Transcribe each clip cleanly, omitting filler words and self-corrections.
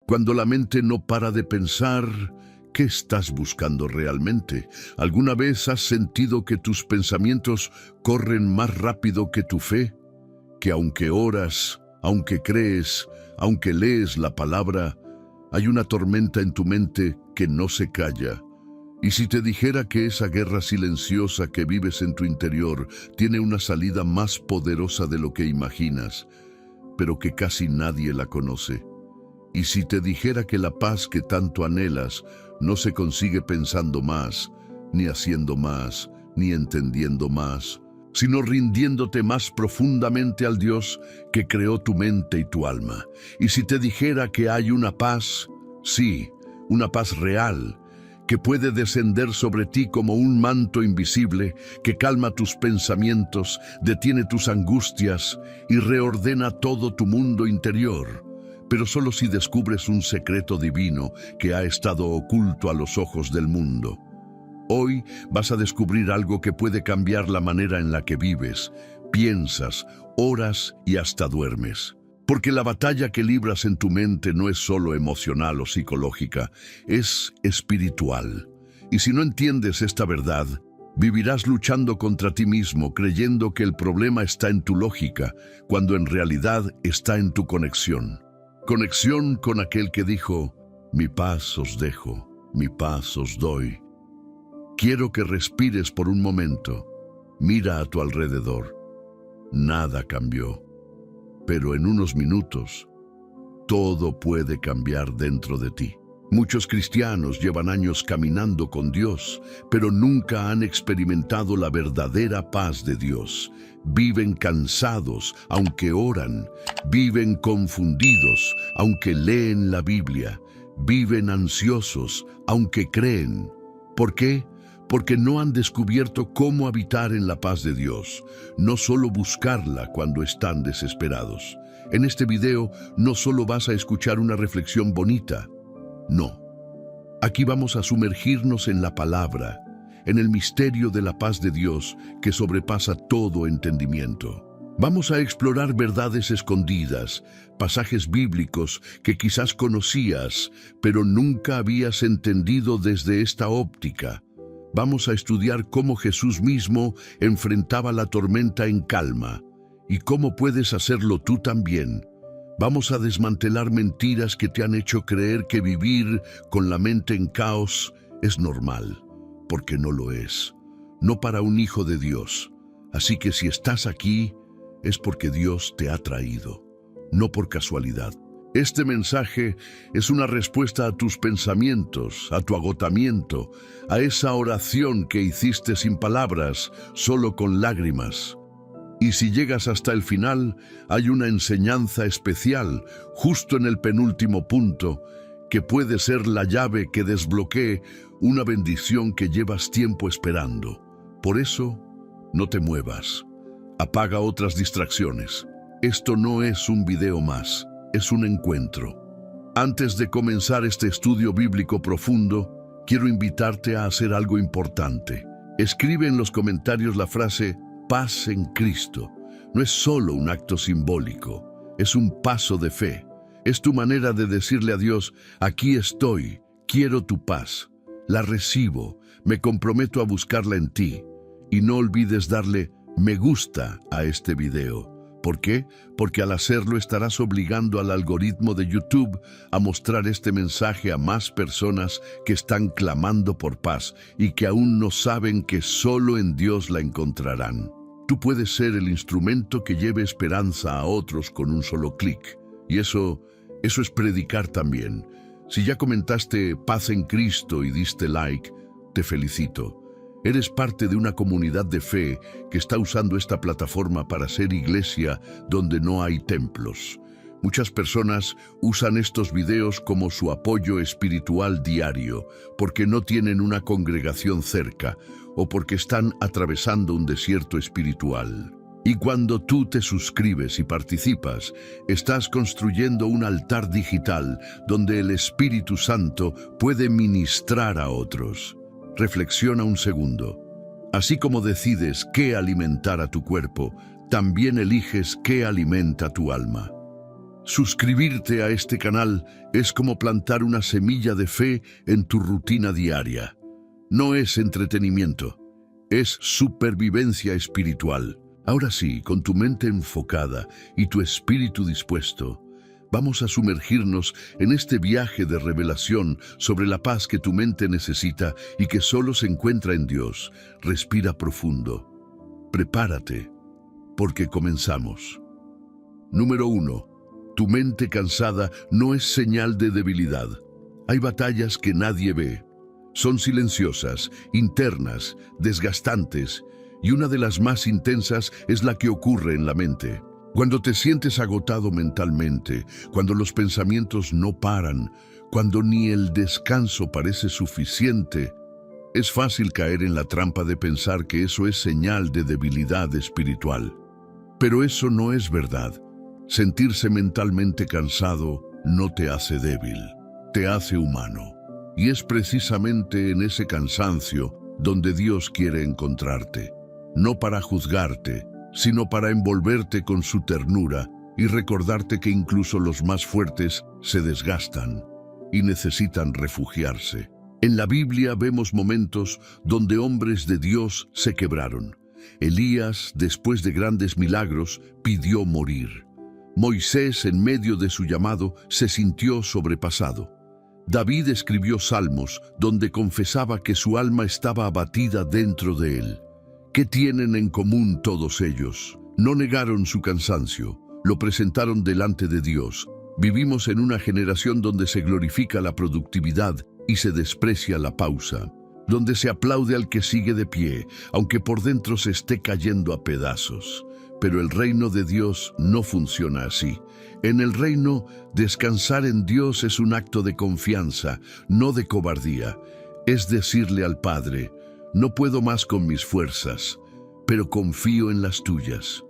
Cuando la mente no para de pensar, ¿qué estás buscando realmente? ¿Alguna vez has sentido que tus pensamientos corren más rápido que tu fe? Que aunque oras, aunque crees, aunque lees la palabra, hay una tormenta en tu mente que no se calla. Y si te dijera que esa guerra silenciosa que vives en tu interior tiene una salida más poderosa de lo que imaginas, pero que casi nadie la conoce. Y si te dijera que la paz que tanto anhelas no se consigue pensando más, ni haciendo más, ni entendiendo más, sino rindiéndote más profundamente al Dios que creó tu mente y tu alma. Y si te dijera que hay una paz, sí, una paz real, que puede descender sobre ti como un manto invisible, que calma tus pensamientos, detiene tus angustias y reordena todo tu mundo interior. Pero solo si descubres un secreto divino que ha estado oculto a los ojos del mundo. Hoy vas a descubrir algo que puede cambiar la manera en la que vives, piensas, oras y hasta duermes. Porque la batalla que libras en tu mente no es solo emocional o psicológica, es espiritual. Y si no entiendes esta verdad, vivirás luchando contra ti mismo, creyendo que el problema está en tu lógica, cuando en realidad está en tu conexión. Conexión con aquel que dijo, mi paz os dejo, mi paz os doy. Quiero que respires por un momento. Mira a tu alrededor. Nada cambió. Pero en unos minutos, todo puede cambiar dentro de ti. Muchos cristianos llevan años caminando con Dios, pero nunca han experimentado la verdadera paz de Dios. Viven cansados, aunque oran. Viven confundidos, aunque leen la Biblia. Viven ansiosos, aunque creen. ¿Por qué? Porque no han descubierto cómo habitar en la paz de Dios, no solo buscarla cuando están desesperados. En este video no solo vas a escuchar una reflexión bonita, no. Aquí vamos a sumergirnos en la palabra, en el misterio de la paz de Dios que sobrepasa todo entendimiento. Vamos a explorar verdades escondidas, pasajes bíblicos que quizás conocías, pero nunca habías entendido desde esta óptica. Vamos a estudiar cómo Jesús mismo enfrentaba la tormenta en calma y cómo puedes hacerlo tú también. Vamos a desmantelar mentiras que te han hecho creer que vivir con la mente en caos es normal, porque no lo es. No para un hijo de Dios. Así que si estás aquí, es porque Dios te ha traído, no por casualidad. Este mensaje es una respuesta a tus pensamientos, a tu agotamiento, a esa oración que hiciste sin palabras, solo con lágrimas. Y si llegas hasta el final, hay una enseñanza especial, justo en el penúltimo punto, que puede ser la llave que desbloquee una bendición que llevas tiempo esperando. Por eso, no te muevas. Apaga otras distracciones. Esto no es un video más. Es un encuentro. Antes de comenzar este estudio bíblico profundo, quiero invitarte a hacer algo importante. Escribe en los comentarios la frase paz en Cristo. No es solo un acto simbólico, es un paso de fe. Es tu manera de decirle a Dios, aquí estoy, quiero tu paz, la recibo, me comprometo a buscarla en ti. Y no olvides darle me gusta a este video. ¿Por qué? Porque al hacerlo estarás obligando al algoritmo de YouTube a mostrar este mensaje a más personas que están clamando por paz y que aún no saben que solo en Dios la encontrarán. Tú puedes ser el instrumento que lleve esperanza a otros con un solo clic. Y eso es predicar también. Si ya comentaste paz en Cristo y diste like, te felicito. Eres parte de una comunidad de fe que está usando esta plataforma para ser iglesia donde no hay templos. Muchas personas usan estos videos como su apoyo espiritual diario porque no tienen una congregación cerca o porque están atravesando un desierto espiritual. Y cuando tú te suscribes y participas, estás construyendo un altar digital donde el Espíritu Santo puede ministrar a otros. Reflexiona un segundo. Así como decides qué alimentar a tu cuerpo, también eliges qué alimenta tu alma. Suscribirte a este canal es como plantar una semilla de fe en tu rutina diaria. No es entretenimiento, es supervivencia espiritual. Ahora sí, con tu mente enfocada y tu espíritu dispuesto, vamos a sumergirnos en este viaje de revelación sobre la paz que tu mente necesita y que solo se encuentra en Dios. Respira profundo. Prepárate, porque comenzamos. Número 1. Tu mente cansada no es señal de debilidad. Hay batallas que nadie ve. Son silenciosas, internas, desgastantes, y una de las más intensas es la que ocurre en la mente. Cuando te sientes agotado mentalmente, cuando los pensamientos no paran, cuando ni el descanso parece suficiente, es fácil caer en la trampa de pensar que eso es señal de debilidad espiritual. Pero eso no es verdad. Sentirse mentalmente cansado no te hace débil, te hace humano. Y es precisamente en ese cansancio donde Dios quiere encontrarte. No para juzgarte, sino para envolverte con su ternura y recordarte que incluso los más fuertes se desgastan y necesitan refugiarse. En la Biblia vemos momentos donde hombres de Dios se quebraron. Elías, después de grandes milagros, pidió morir. Moisés, en medio de su llamado, se sintió sobrepasado. David escribió salmos donde confesaba que su alma estaba abatida dentro de él. ¿Qué tienen en común todos ellos? No negaron su cansancio, lo presentaron delante de Dios. Vivimos en una generación donde se glorifica la productividad y se desprecia la pausa, donde se aplaude al que sigue de pie, aunque por dentro se esté cayendo a pedazos. Pero el reino de Dios no funciona así. En el reino, descansar en Dios es un acto de confianza, no de cobardía. Es decirle al Padre: no puedo más con mis fuerzas, pero confío en las tuyas.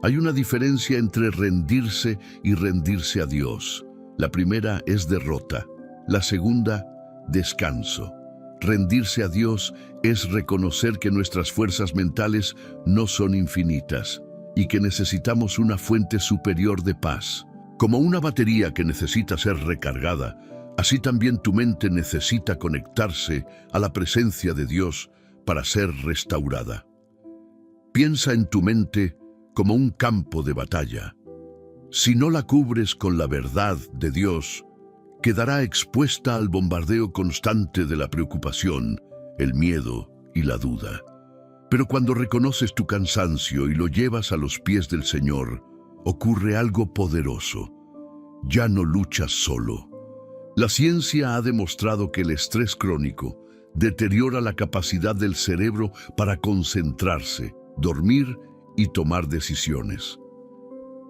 Hay una diferencia entre rendirse y rendirse a Dios. La primera es derrota, la segunda, descanso. Rendirse a Dios es reconocer que nuestras fuerzas mentales no son infinitas y que necesitamos una fuente superior de paz. Como una batería que necesita ser recargada, así también tu mente necesita conectarse a la presencia de Dios para ser restaurada. Piensa en tu mente como un campo de batalla. Si no la cubres con la verdad de Dios, quedará expuesta al bombardeo constante de la preocupación, el miedo y la duda. Pero cuando reconoces tu cansancio y lo llevas a los pies del Señor, ocurre algo poderoso. Ya no luchas solo. La ciencia ha demostrado que el estrés crónico deteriora la capacidad del cerebro para concentrarse, dormir y tomar decisiones.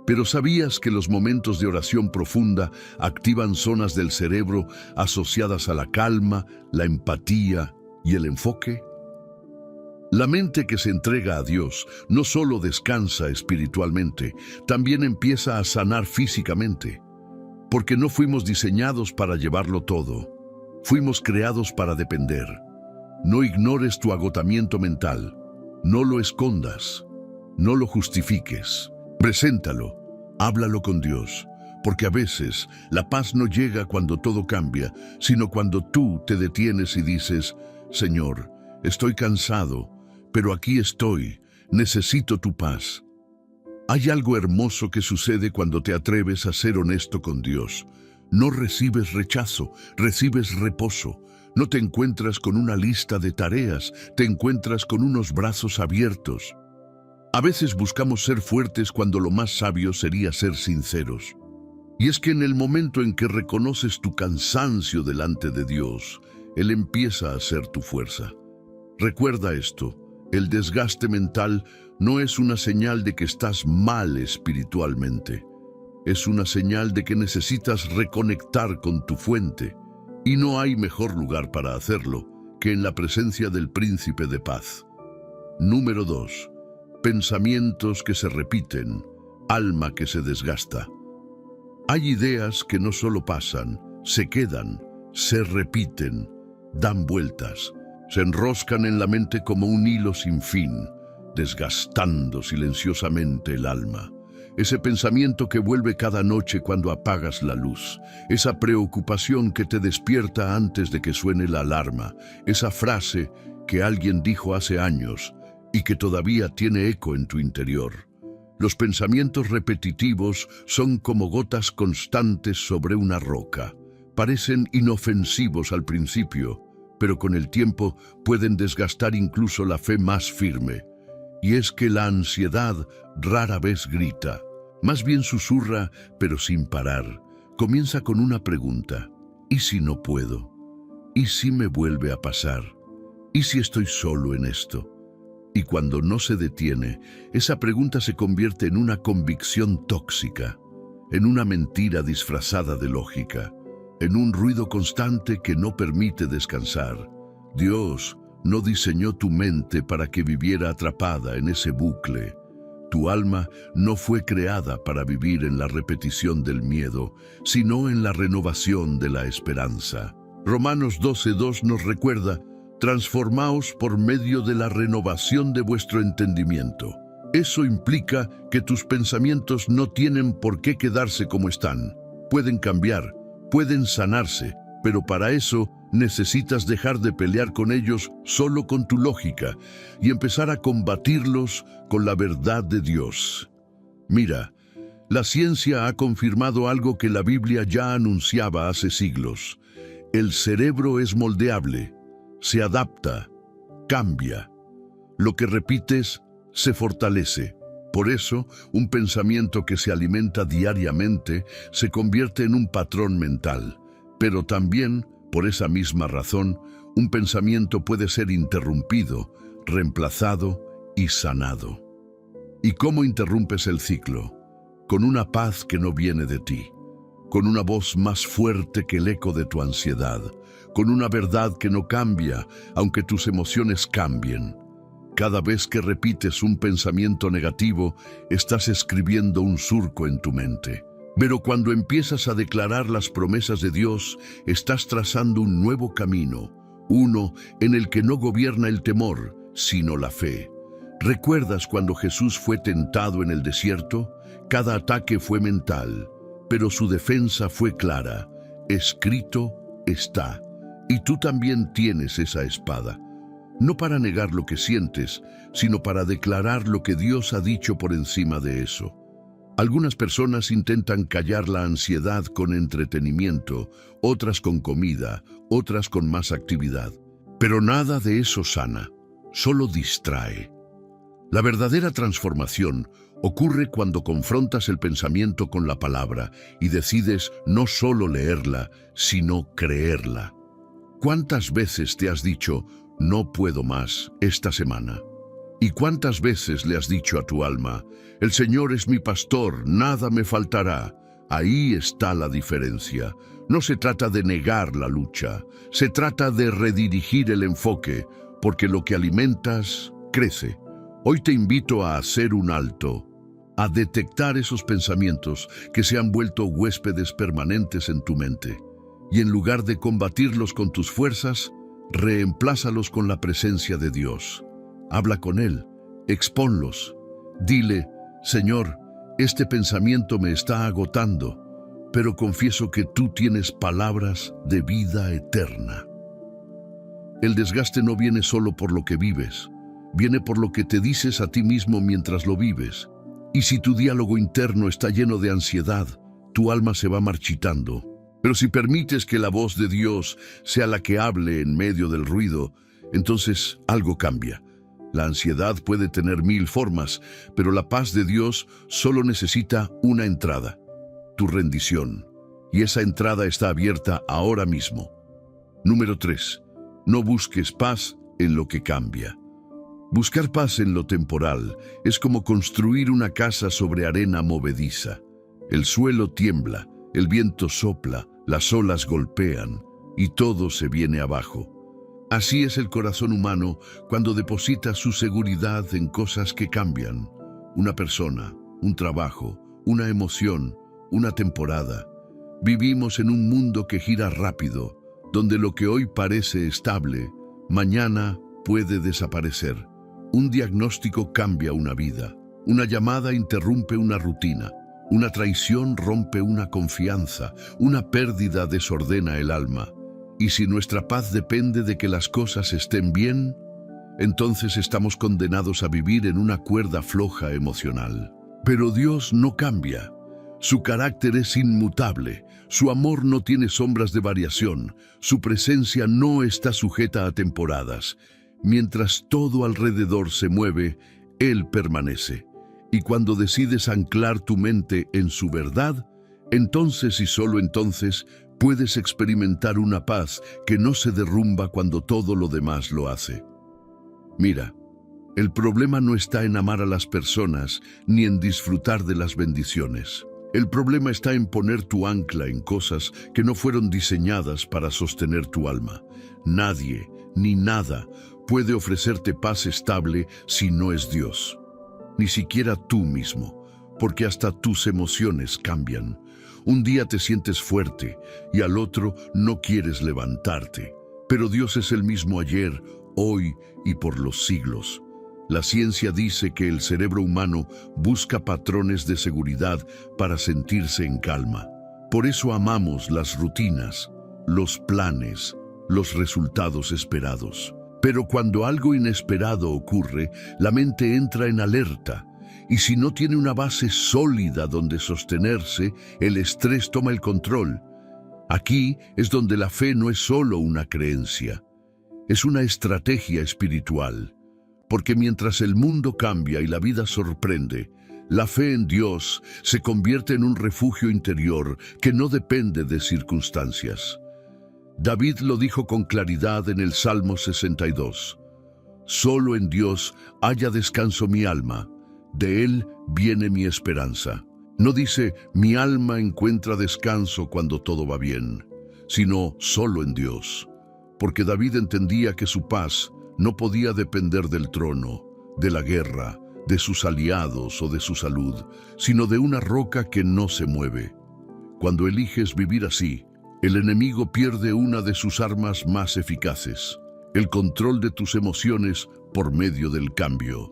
Pero ¿sabías que los momentos de oración profunda activan zonas del cerebro asociadas a la calma, la empatía y el enfoque? La mente que se entrega a Dios no solo descansa espiritualmente, también empieza a sanar físicamente. Porque no fuimos diseñados para llevarlo todo. Fuimos creados para depender. No ignores tu agotamiento mental. No lo escondas. No lo justifiques. Preséntalo. Háblalo con Dios. Porque a veces la paz no llega cuando todo cambia, sino cuando tú te detienes y dices: Señor, estoy cansado, pero aquí estoy. Necesito tu paz. Hay algo hermoso que sucede cuando te atreves a ser honesto con Dios. No recibes rechazo, recibes reposo. No te encuentras con una lista de tareas, te encuentras con unos brazos abiertos. A veces buscamos ser fuertes cuando lo más sabio sería ser sinceros. Y es que en el momento en que reconoces tu cansancio delante de Dios, Él empieza a ser tu fuerza. Recuerda esto: el desgaste mental no es una señal de que estás mal espiritualmente. Es una señal de que necesitas reconectar con tu fuente. Y no hay mejor lugar para hacerlo que en la presencia del Príncipe de Paz. Número 2. Pensamientos que se repiten, alma que se desgasta. Hay ideas que no solo pasan, se quedan, se repiten, dan vueltas, se enroscan en la mente como un hilo sin fin, desgastando silenciosamente el alma. ese pensamiento que vuelve cada noche cuando apagas la luz, esa preocupación que te despierta antes de que suene la alarma, esa frase que alguien dijo hace años y que todavía tiene eco en tu interior. Los pensamientos repetitivos son como gotas constantes sobre una roca. Parecen inofensivos al principio, pero con el tiempo pueden desgastar incluso la fe más firme. Y es que la ansiedad rara vez grita, más bien susurra, pero sin parar. Comienza con una pregunta: ¿y si no puedo? ¿Y si me vuelve a pasar? ¿Y si estoy solo en esto? Y cuando no se detiene, esa pregunta se convierte en una convicción tóxica, en una mentira disfrazada de lógica, en un ruido constante que no permite descansar. Dios no diseñó tu mente para que viviera atrapada en ese bucle. Tu alma no fue creada para vivir en la repetición del miedo, sino en la renovación de la esperanza. Romanos 12:2 nos recuerda: transformaos por medio de la renovación de vuestro entendimiento. Eso implica que tus pensamientos no tienen por qué quedarse como están. Pueden cambiar, pueden sanarse, pero para eso necesitas dejar de pelear con ellos solo con tu lógica y empezar a combatirlos con la verdad de Dios. Mira, la ciencia ha confirmado algo que la Biblia ya anunciaba hace siglos. El cerebro es moldeable, se adapta, cambia. Lo que repites se fortalece. Por eso, un pensamiento que se alimenta diariamente se convierte en un patrón mental. Pero también, por esa misma razón, un pensamiento puede ser interrumpido, reemplazado y sanado. ¿Y cómo interrumpes el ciclo? Con una paz que no viene de ti, con una voz más fuerte que el eco de tu ansiedad, con una verdad que no cambia, aunque tus emociones cambien. Cada vez que repites un pensamiento negativo, estás escribiendo un surco en tu mente. Pero cuando empiezas a declarar las promesas de Dios, estás trazando un nuevo camino, uno en el que no gobierna el temor, sino la fe. ¿Recuerdas cuando Jesús fue tentado en el desierto? Cada ataque fue mental, pero su defensa fue clara: escrito está. Y tú también tienes esa espada. No para negar lo que sientes, sino para declarar lo que Dios ha dicho por encima de eso. Algunas personas intentan callar la ansiedad con entretenimiento, otras con comida, otras con más actividad. Pero nada de eso sana, solo distrae. La verdadera transformación ocurre cuando confrontas el pensamiento con la palabra y decides no solo leerla, sino creerla. ¿Cuántas veces te has dicho: no puedo más esta semana? ¿Y cuántas veces le has dicho a tu alma: el Señor es mi pastor, nada me faltará? Ahí está la diferencia. No se trata de negar la lucha, se trata de redirigir el enfoque, porque lo que alimentas crece. Hoy te invito a hacer un alto, a detectar esos pensamientos que se han vuelto huéspedes permanentes en tu mente. Y en lugar de combatirlos con tus fuerzas, reemplázalos con la presencia de Dios. Habla con Él, expónlos. Dile: Señor, este pensamiento me está agotando, pero confieso que tú tienes palabras de vida eterna. El desgaste no viene solo por lo que vives, viene por lo que te dices a ti mismo mientras lo vives. Y si tu diálogo interno está lleno de ansiedad, tu alma se va marchitando. Pero si permites que la voz de Dios sea la que hable en medio del ruido, entonces algo cambia. La ansiedad puede tener 1000 formas, pero la paz de Dios solo necesita una entrada: tu rendición. Y esa entrada está abierta ahora mismo. Número 3. No busques paz en lo que cambia. Buscar paz en lo temporal es como construir una casa sobre arena movediza. El suelo tiembla, el viento sopla, las olas golpean y todo se viene abajo. Así es el corazón humano cuando deposita su seguridad en cosas que cambian. Una persona, un trabajo, una emoción, una temporada. Vivimos en un mundo que gira rápido, donde lo que hoy parece estable, mañana puede desaparecer. Un diagnóstico cambia una vida. Una llamada interrumpe una rutina. Una traición rompe una confianza. Una pérdida desordena el alma. Y si nuestra paz depende de que las cosas estén bien, entonces estamos condenados a vivir en una cuerda floja emocional. Pero Dios no cambia. Su carácter es inmutable. Su amor no tiene sombras de variación. Su presencia no está sujeta a temporadas. Mientras todo alrededor se mueve, Él permanece. Y cuando decides anclar tu mente en su verdad, entonces y solo entonces puedes experimentar una paz que no se derrumba cuando todo lo demás lo hace. Mira, el problema no está en amar a las personas ni en disfrutar de las bendiciones. El problema está en poner tu ancla en cosas que no fueron diseñadas para sostener tu alma. Nadie, ni nada, puede ofrecerte paz estable si no es Dios. Ni siquiera tú mismo, porque hasta tus emociones cambian. Un día te sientes fuerte y al otro no quieres levantarte. Pero Dios es el mismo ayer, hoy y por los siglos. La ciencia dice que el cerebro humano busca patrones de seguridad para sentirse en calma. Por eso amamos las rutinas, los planes, los resultados esperados. Pero cuando algo inesperado ocurre, la mente entra en alerta. Y si no tiene una base sólida donde sostenerse, el estrés toma el control. Aquí es donde la fe no es solo una creencia, es una estrategia espiritual. Porque mientras el mundo cambia y la vida sorprende, la fe en Dios se convierte en un refugio interior que no depende de circunstancias. David lo dijo con claridad en el Salmo 62. Solo en Dios haya descanso mi alma, de Él viene mi esperanza. No dice, mi alma encuentra descanso cuando todo va bien, sino solo en Dios. Porque David entendía que su paz no podía depender del trono, de la guerra, de sus aliados o de su salud, sino de una roca que no se mueve. Cuando eliges vivir así, el enemigo pierde una de sus armas más eficaces, el control de tus emociones por medio del cambio.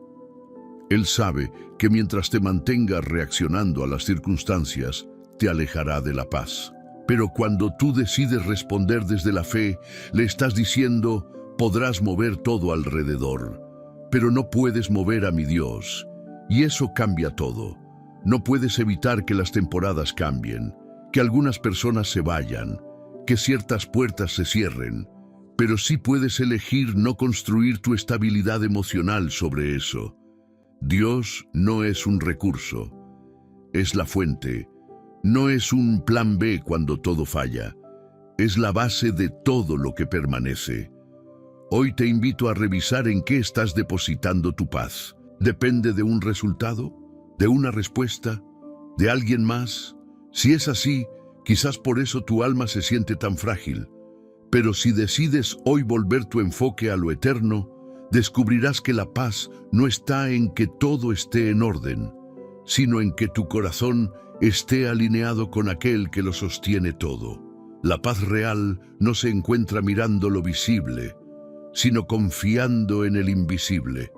Él sabe que mientras te mantengas reaccionando a las circunstancias, te alejará de la paz. Pero cuando tú decides responder desde la fe, le estás diciendo, podrás mover todo alrededor, pero no puedes mover a mi Dios. Y eso cambia todo. No puedes evitar que las temporadas cambien, que algunas personas se vayan, que ciertas puertas se cierren, pero sí puedes elegir no construir tu estabilidad emocional sobre eso. Dios no es un recurso, es la fuente. No es un plan B cuando todo falla, es la base de todo lo que permanece. Hoy te invito a revisar en qué estás depositando tu paz. ¿Depende de un resultado? ¿De una respuesta? ¿De alguien más? Si es así, quizás por eso tu alma se siente tan frágil. Pero si decides hoy volver tu enfoque a lo eterno, descubrirás que la paz no está en que todo esté en orden, sino en que tu corazón esté alineado con aquel que lo sostiene todo. La paz real no se encuentra mirando lo visible, sino confiando en el invisible.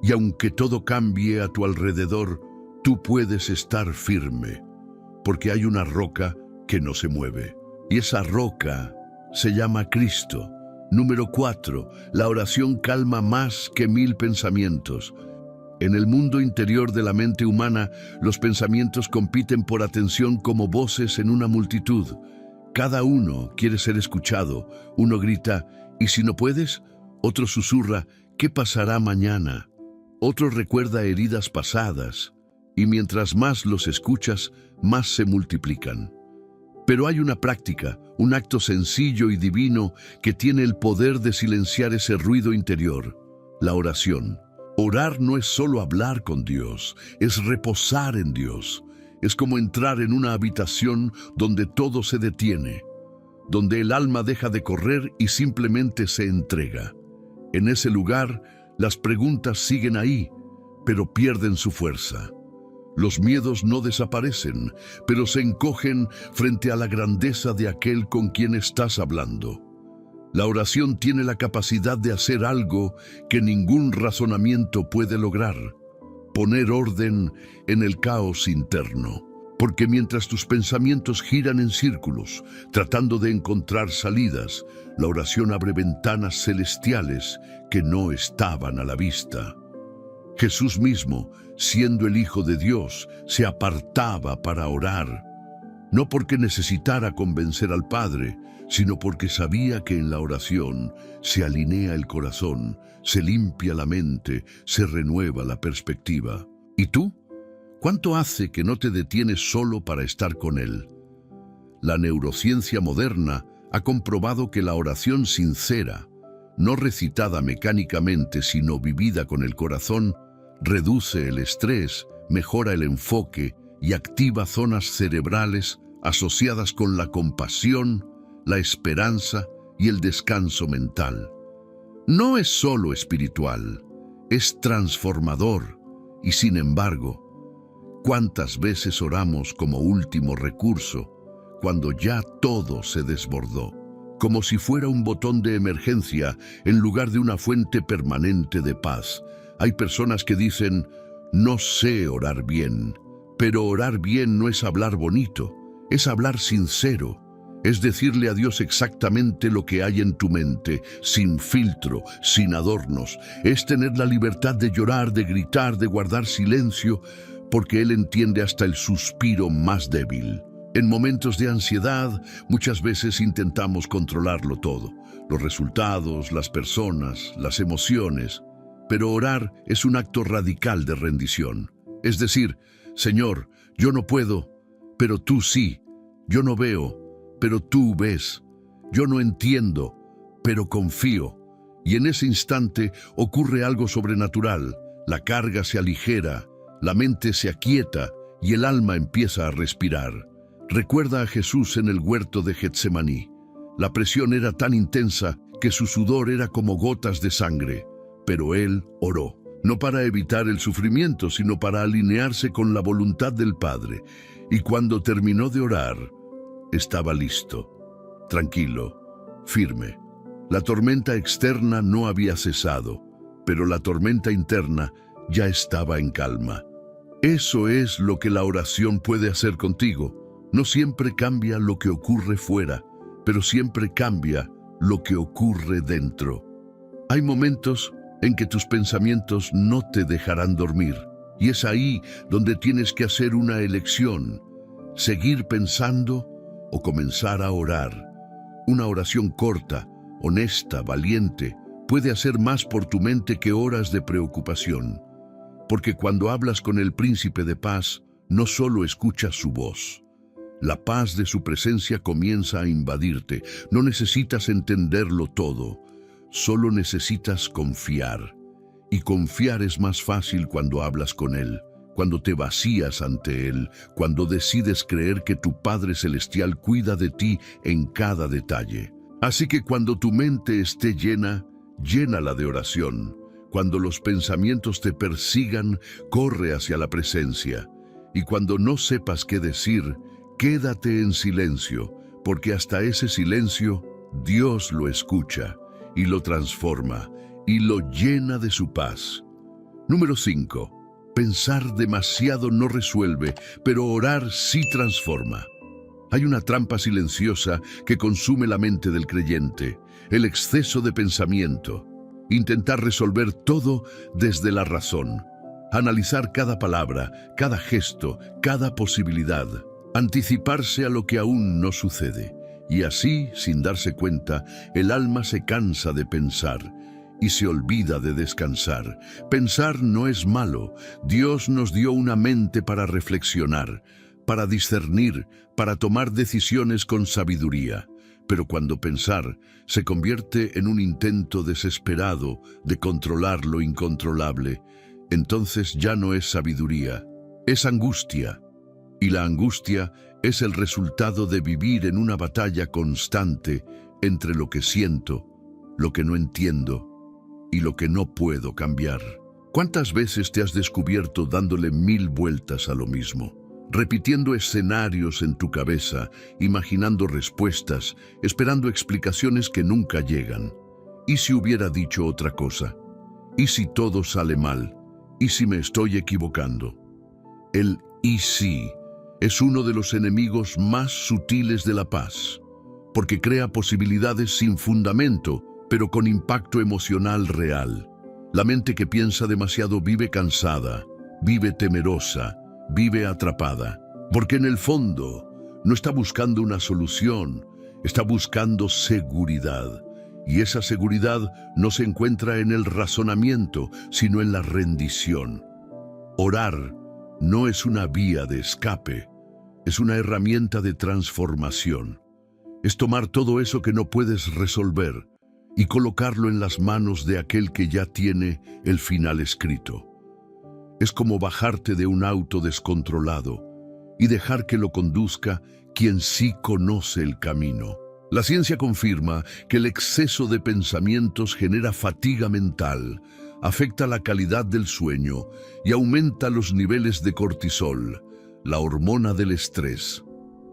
Y aunque todo cambie a tu alrededor, tú puedes estar firme, porque hay una roca que no se mueve. Y esa roca se llama Cristo. Número 4. La oración calma más que 1000 pensamientos. En el mundo interior de la mente humana, los pensamientos compiten por atención como voces en una multitud. Cada uno quiere ser escuchado. Uno grita, ¿y si no puedes? Otro susurra, ¿qué pasará mañana? Otro recuerda heridas pasadas. Y mientras más los escuchas, más se multiplican. Pero hay una práctica, un acto sencillo y divino que tiene el poder de silenciar ese ruido interior: la oración. Orar no es solo hablar con Dios, es reposar en Dios. Es como entrar en una habitación donde todo se detiene, donde el alma deja de correr y simplemente se entrega. En ese lugar, las preguntas siguen ahí, pero pierden su fuerza. Los miedos no desaparecen, pero se encogen frente a la grandeza de aquel con quien estás hablando. La oración tiene la capacidad de hacer algo que ningún razonamiento puede lograr: poner orden en el caos interno. Porque mientras tus pensamientos giran en círculos, tratando de encontrar salidas, la oración abre ventanas celestiales que no estaban a la vista. Jesús mismo, siendo el Hijo de Dios, se apartaba para orar, no porque necesitara convencer al Padre, sino porque sabía que en la oración se alinea el corazón, se limpia la mente, se renueva la perspectiva. ¿Y tú? ¿Cuánto hace que no te detienes solo para estar con Él? La neurociencia moderna ha comprobado que la oración sincera, no recitada mecánicamente sino vivida con el corazón, reduce el estrés, mejora el enfoque y activa zonas cerebrales asociadas con la compasión, la esperanza y el descanso mental. No es solo espiritual, es transformador y sin embargo, ¿cuántas veces oramos como último recurso cuando ya todo se desbordó? Como si fuera un botón de emergencia en lugar de una fuente permanente de paz. Hay personas que dicen, no sé orar bien, pero orar bien no es hablar bonito, es hablar sincero. Es decirle a Dios exactamente lo que hay en tu mente, sin filtro, sin adornos. Es tener la libertad de llorar, de gritar, de guardar silencio, porque Él entiende hasta el suspiro más débil. En momentos de ansiedad, muchas veces intentamos controlarlo todo, los resultados, las personas, las emociones, pero orar es un acto radical de rendición. Es decir, Señor, yo no puedo, pero tú sí, yo no veo, pero tú ves, yo no entiendo, pero confío. Y en ese instante ocurre algo sobrenatural, la carga se aligera, la mente se aquieta y el alma empieza a respirar. Recuerda a Jesús en el huerto de Getsemaní. La presión era tan intensa que su sudor era como gotas de sangre, pero Él oró, no para evitar el sufrimiento, sino para alinearse con la voluntad del Padre. Y cuando terminó de orar, estaba listo, tranquilo, firme. La tormenta externa no había cesado, pero la tormenta interna ya estaba en calma. Eso es lo que la oración puede hacer contigo. No siempre cambia lo que ocurre fuera, pero siempre cambia lo que ocurre dentro. Hay momentos en que tus pensamientos no te dejarán dormir, y es ahí donde tienes que hacer una elección, seguir pensando o comenzar a orar. Una oración corta, honesta, valiente, puede hacer más por tu mente que horas de preocupación. Porque cuando hablas con el Príncipe de Paz, no solo escuchas su voz. La paz de su presencia comienza a invadirte. No necesitas entenderlo todo, solo necesitas confiar. Y confiar es más fácil cuando hablas con Él, cuando te vacías ante Él, cuando decides creer que tu Padre Celestial cuida de ti en cada detalle. Así que cuando tu mente esté llena, llénala de oración. Cuando los pensamientos te persigan, corre hacia la presencia. Y cuando no sepas qué decir, quédate en silencio, porque hasta ese silencio Dios lo escucha y lo transforma y lo llena de su paz. Número 5. Pensar demasiado no resuelve, pero orar sí transforma. Hay una trampa silenciosa que consume la mente del creyente, el exceso de pensamiento. Intentar resolver todo desde la razón. Analizar cada palabra, cada gesto, cada posibilidad. Anticiparse a lo que aún no sucede. Y así, sin darse cuenta, el alma se cansa de pensar y se olvida de descansar. Pensar no es malo. Dios nos dio una mente para reflexionar, para discernir, para tomar decisiones con sabiduría. Pero cuando pensar se convierte en un intento desesperado de controlar lo incontrolable, entonces ya no es sabiduría, es angustia. Y la angustia es el resultado de vivir en una batalla constante entre lo que siento, lo que no entiendo y lo que no puedo cambiar. ¿Cuántas veces te has descubierto dándole 1000 vueltas a lo mismo? Repitiendo escenarios en tu cabeza, imaginando respuestas, esperando explicaciones que nunca llegan. ¿Y si hubiera dicho otra cosa? ¿Y si todo sale mal? ¿Y si me estoy equivocando? El «y si» es uno de los enemigos más sutiles de la paz, porque crea posibilidades sin fundamento, pero con impacto emocional real. La mente que piensa demasiado vive cansada, vive temerosa, vive atrapada, porque en el fondo no está buscando una solución, está buscando seguridad. Y esa seguridad no se encuentra en el razonamiento, sino en la rendición. Orar no es una vía de escape, es una herramienta de transformación. Es tomar todo eso que no puedes resolver y colocarlo en las manos de aquel que ya tiene el final escrito. Es como bajarte de un auto descontrolado y dejar que lo conduzca quien sí conoce el camino. La ciencia confirma que el exceso de pensamientos genera fatiga mental, afecta la calidad del sueño y aumenta los niveles de cortisol, la hormona del estrés.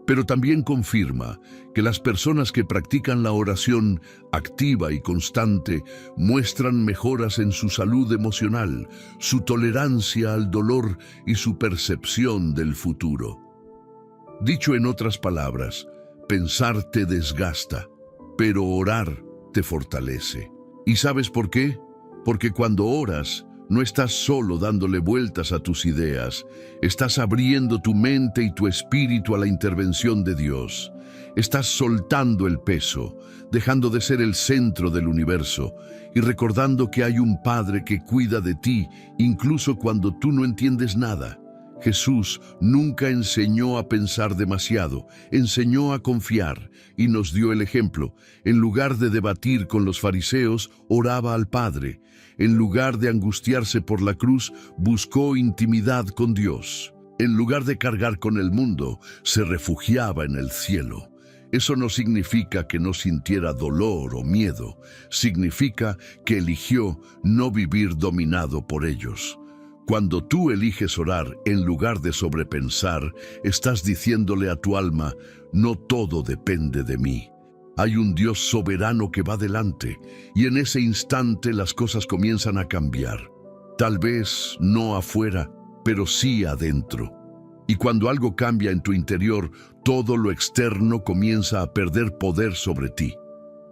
Pero también confirma que las personas que practican la oración activa y constante muestran mejoras en su salud emocional, su tolerancia al dolor y su percepción del futuro. Dicho en otras palabras, pensar te desgasta, pero orar te fortalece. ¿Y sabes por qué? Porque cuando oras, no estás solo dándole vueltas a tus ideas, estás abriendo tu mente y tu espíritu a la intervención de Dios. Estás soltando el peso, dejando de ser el centro del universo y recordando que hay un Padre que cuida de ti, incluso cuando tú no entiendes nada. Jesús nunca enseñó a pensar demasiado, enseñó a confiar y nos dio el ejemplo. En lugar de debatir con los fariseos, oraba al Padre. En lugar de angustiarse por la cruz, buscó intimidad con Dios. En lugar de cargar con el mundo, se refugiaba en el cielo. Eso no significa que no sintiera dolor o miedo. Significa que eligió no vivir dominado por ellos. Cuando tú eliges orar en lugar de sobrepensar, estás diciéndole a tu alma, no todo depende de mí. Hay un Dios soberano que va delante, y en ese instante las cosas comienzan a cambiar. Tal vez no afuera, pero sí adentro. Y cuando algo cambia en tu interior, todo lo externo comienza a perder poder sobre ti.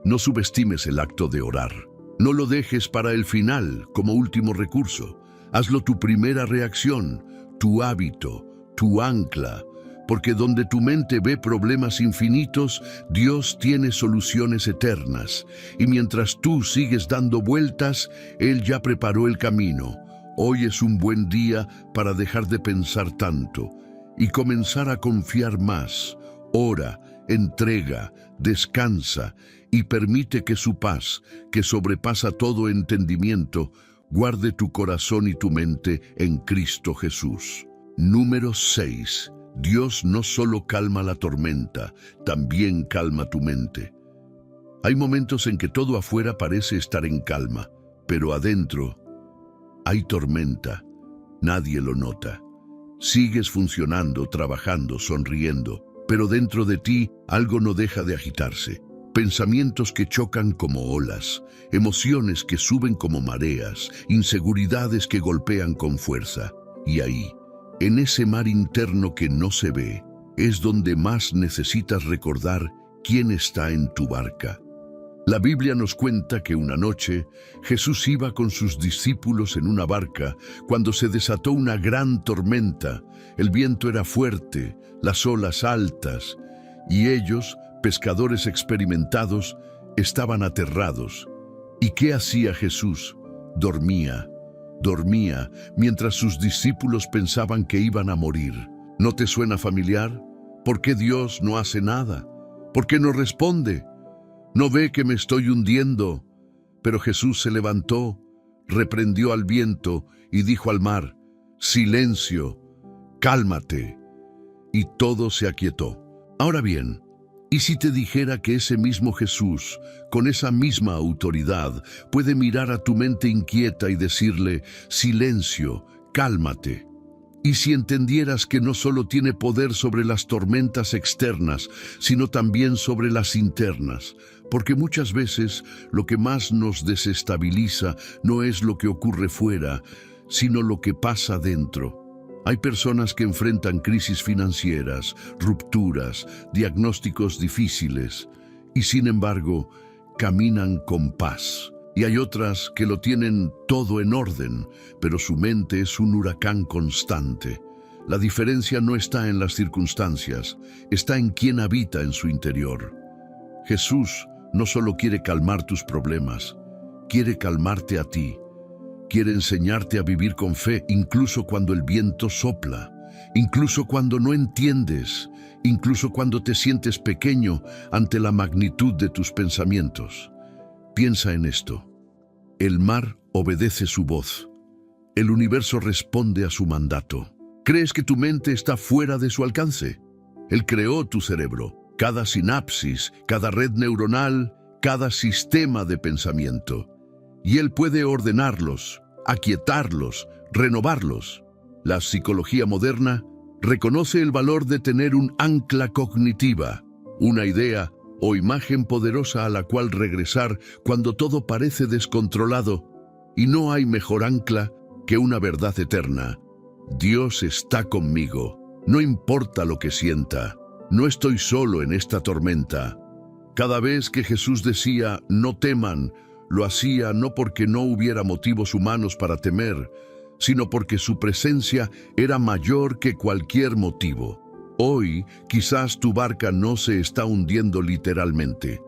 No subestimes el acto de orar. No lo dejes para el final como último recurso. Hazlo tu primera reacción, tu hábito, tu ancla, porque donde tu mente ve problemas infinitos, Dios tiene soluciones eternas. Y mientras tú sigues dando vueltas, Él ya preparó el camino. Hoy es un buen día para dejar de pensar tanto y comenzar a confiar más. Ora, entrega, descansa y permite que su paz, que sobrepasa todo entendimiento, guarde tu corazón y tu mente en Cristo Jesús. Número 6. Dios no solo calma la tormenta, también calma tu mente. Hay momentos en que todo afuera parece estar en calma, pero adentro hay tormenta. Nadie lo nota. Sigues funcionando, trabajando, sonriendo, pero dentro de ti algo no deja de agitarse. Pensamientos que chocan como olas, emociones que suben como mareas, inseguridades que golpean con fuerza. Y ahí, en ese mar interno que no se ve, es donde más necesitas recordar quién está en tu barca. La Biblia nos cuenta que una noche Jesús iba con sus discípulos en una barca cuando se desató una gran tormenta. El viento era fuerte, las olas altas, y ellos, pescadores experimentados, estaban aterrados. ¿Y qué hacía Jesús? Dormía mientras sus discípulos pensaban que iban a morir. ¿No te suena familiar? ¿Por qué Dios no hace nada? ¿Por qué no responde? ¿No ve que me estoy hundiendo? Pero Jesús se levantó, reprendió al viento y dijo al mar, silencio, cálmate. Y todo se aquietó. Ahora bien, ¿y si te dijera que ese mismo Jesús, con esa misma autoridad, puede mirar a tu mente inquieta y decirle, silencio, cálmate? ¿Y si entendieras que no solo tiene poder sobre las tormentas externas, sino también sobre las internas? Porque muchas veces lo que más nos desestabiliza no es lo que ocurre fuera, sino lo que pasa dentro. Hay personas que enfrentan crisis financieras, rupturas, diagnósticos difíciles y sin embargo caminan con paz. Y hay otras que lo tienen todo en orden, pero su mente es un huracán constante. La diferencia no está en las circunstancias, está en quién habita en su interior. Jesús no solo quiere calmar tus problemas, quiere calmarte a ti. Quiere enseñarte a vivir con fe incluso cuando el viento sopla, incluso cuando no entiendes, incluso cuando te sientes pequeño ante la magnitud de tus pensamientos. Piensa en esto. El mar obedece su voz. El universo responde a su mandato. ¿Crees que tu mente está fuera de su alcance? Él creó tu cerebro, cada sinapsis, cada red neuronal, cada sistema de pensamiento. Y Él puede ordenarlos, aquietarlos, renovarlos. La psicología moderna reconoce el valor de tener un ancla cognitiva, una idea o imagen poderosa a la cual regresar cuando todo parece descontrolado. Y no hay mejor ancla que una verdad eterna. Dios está conmigo, no importa lo que sienta, no estoy solo en esta tormenta. Cada vez que Jesús decía, no teman, lo hacía no porque no hubiera motivos humanos para temer, sino porque su presencia era mayor que cualquier motivo. Hoy, quizás tu barca no se está hundiendo literalmente,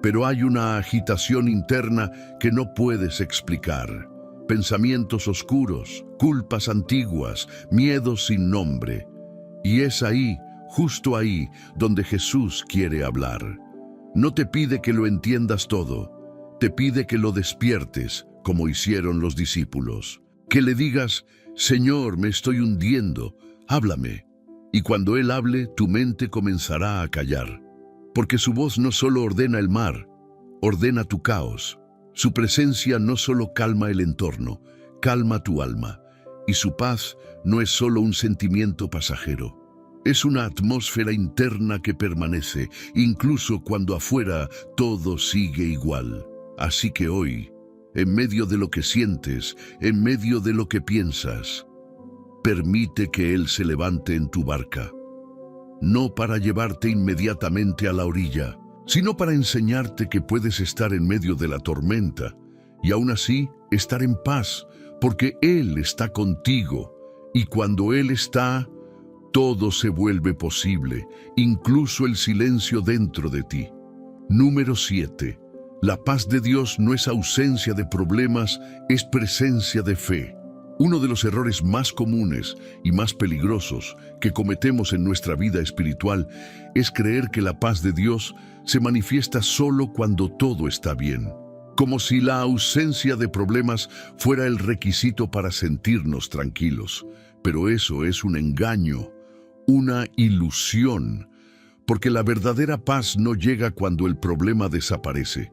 pero hay una agitación interna que no puedes explicar. Pensamientos oscuros, culpas antiguas, miedos sin nombre. Y es ahí, justo ahí, donde Jesús quiere hablar. No te pide que lo entiendas todo. Te pide que lo despiertes, como hicieron los discípulos. Que le digas, Señor, me estoy hundiendo, háblame. Y cuando Él hable, tu mente comenzará a callar. Porque su voz no solo ordena el mar, ordena tu caos. Su presencia no solo calma el entorno, calma tu alma. Y su paz no es solo un sentimiento pasajero. Es una atmósfera interna que permanece, incluso cuando afuera todo sigue igual. Así que hoy, en medio de lo que sientes, en medio de lo que piensas, permite que Él se levante en tu barca. No para llevarte inmediatamente a la orilla, sino para enseñarte que puedes estar en medio de la tormenta y aún así estar en paz, porque Él está contigo. Y cuando Él está, todo se vuelve posible, incluso el silencio dentro de ti. Número 7. La paz de Dios no es ausencia de problemas, es presencia de fe. Uno de los errores más comunes y más peligrosos que cometemos en nuestra vida espiritual es creer que la paz de Dios se manifiesta solo cuando todo está bien, como si la ausencia de problemas fuera el requisito para sentirnos tranquilos. Pero eso es un engaño, una ilusión, porque la verdadera paz no llega cuando el problema desaparece,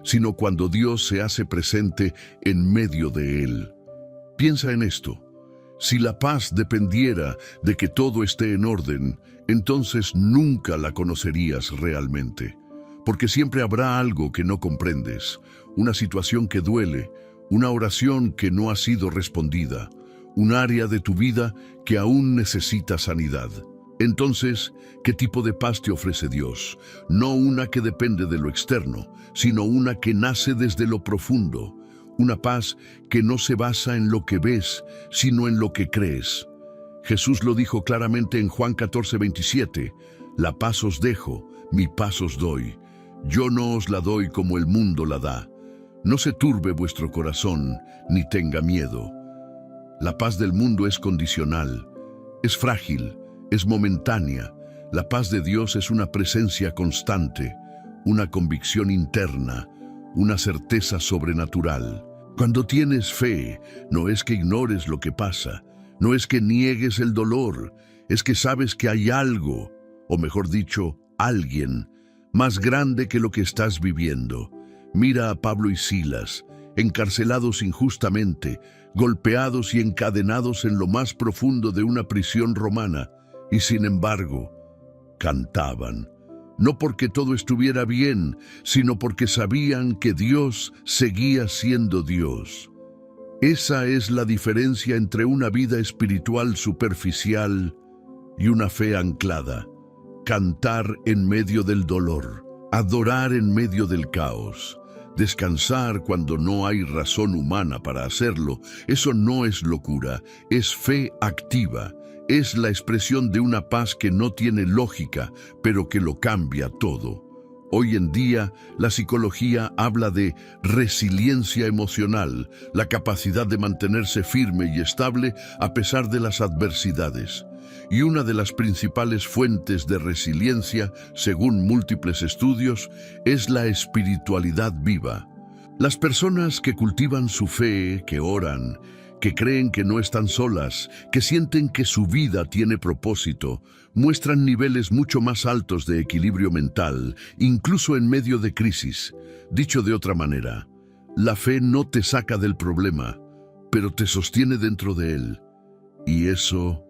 sino cuando Dios se hace presente en medio de él. Piensa en esto. Si la paz dependiera de que todo esté en orden, entonces nunca la conocerías realmente, porque siempre habrá algo que no comprendes, una situación que duele, una oración que no ha sido respondida, un área de tu vida que aún necesita sanidad. Entonces, ¿qué tipo de paz te ofrece Dios? No una que depende de lo externo, sino una que nace desde lo profundo. Una paz que no se basa en lo que ves, sino en lo que crees. Jesús lo dijo claramente en Juan 14:27. La paz os dejo, mi paz os doy. Yo no os la doy como el mundo la da. No se turbe vuestro corazón, ni tenga miedo. La paz del mundo es condicional, es frágil, es momentánea. La paz de Dios es una presencia constante, una convicción interna, una certeza sobrenatural. Cuando tienes fe, no es que ignores lo que pasa, no es que niegues el dolor, es que sabes que hay algo, o mejor dicho, alguien, más grande que lo que estás viviendo. Mira a Pablo y Silas, encarcelados injustamente, golpeados y encadenados en lo más profundo de una prisión romana, y sin embargo, cantaban. No porque todo estuviera bien, sino porque sabían que Dios seguía siendo Dios. Esa es la diferencia entre una vida espiritual superficial y una fe anclada. Cantar en medio del dolor, adorar en medio del caos, descansar cuando no hay razón humana para hacerlo, eso no es locura, es fe activa. Es la expresión de una paz que no tiene lógica, pero que lo cambia todo. Hoy en día, la psicología habla de resiliencia emocional, la capacidad de mantenerse firme y estable a pesar de las adversidades. Y una de las principales fuentes de resiliencia, según múltiples estudios, es la espiritualidad viva. Las personas que cultivan su fe, que oran, que creen que no están solas, que sienten que su vida tiene propósito, muestran niveles mucho más altos de equilibrio mental, incluso en medio de crisis. Dicho de otra manera, la fe no te saca del problema, pero te sostiene dentro de él. Y eso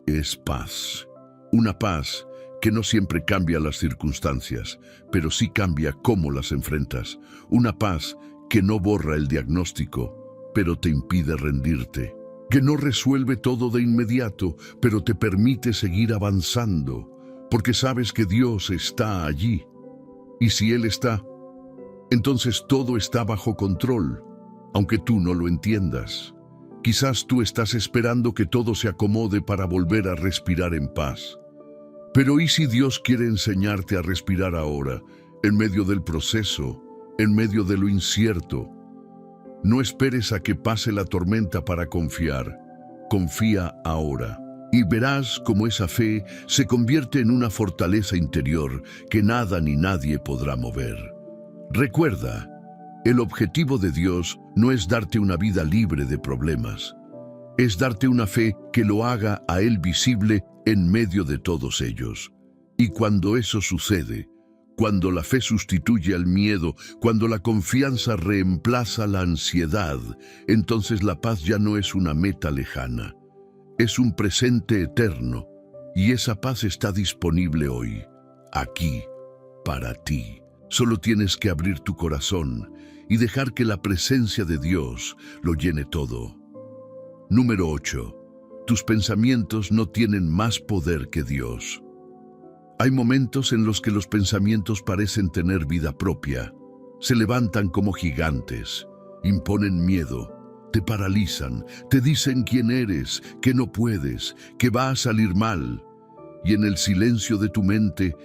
es paz. Una paz que no siempre cambia las circunstancias, pero sí cambia cómo las enfrentas. Una paz que no borra el diagnóstico, pero te impide rendirte, que no resuelve todo de inmediato, pero te permite seguir avanzando, porque sabes que Dios está allí. Y si Él está, entonces todo está bajo control, aunque tú no lo entiendas. Quizás tú estás esperando que todo se acomode para volver a respirar en paz. Pero ¿y si Dios quiere enseñarte a respirar ahora, en medio del proceso, en medio de lo incierto? No esperes a que pase la tormenta para confiar. Confía ahora. Y verás cómo esa fe se convierte en una fortaleza interior que nada ni nadie podrá mover. Recuerda, el objetivo de Dios no es darte una vida libre de problemas. Es darte una fe que lo haga a Él visible en medio de todos ellos. Y cuando eso sucede, cuando la fe sustituye al miedo, cuando la confianza reemplaza la ansiedad, entonces la paz ya no es una meta lejana. Es un presente eterno, y esa paz está disponible hoy, aquí, para ti. Solo tienes que abrir tu corazón y dejar que la presencia de Dios lo llene todo. Número 8. Tus pensamientos no tienen más poder que Dios. Hay momentos en los que los pensamientos parecen tener vida propia. Se levantan como gigantes, imponen miedo, te paralizan, te dicen quién eres, que no puedes, que va a salir mal. Y en el silencio de tu mente,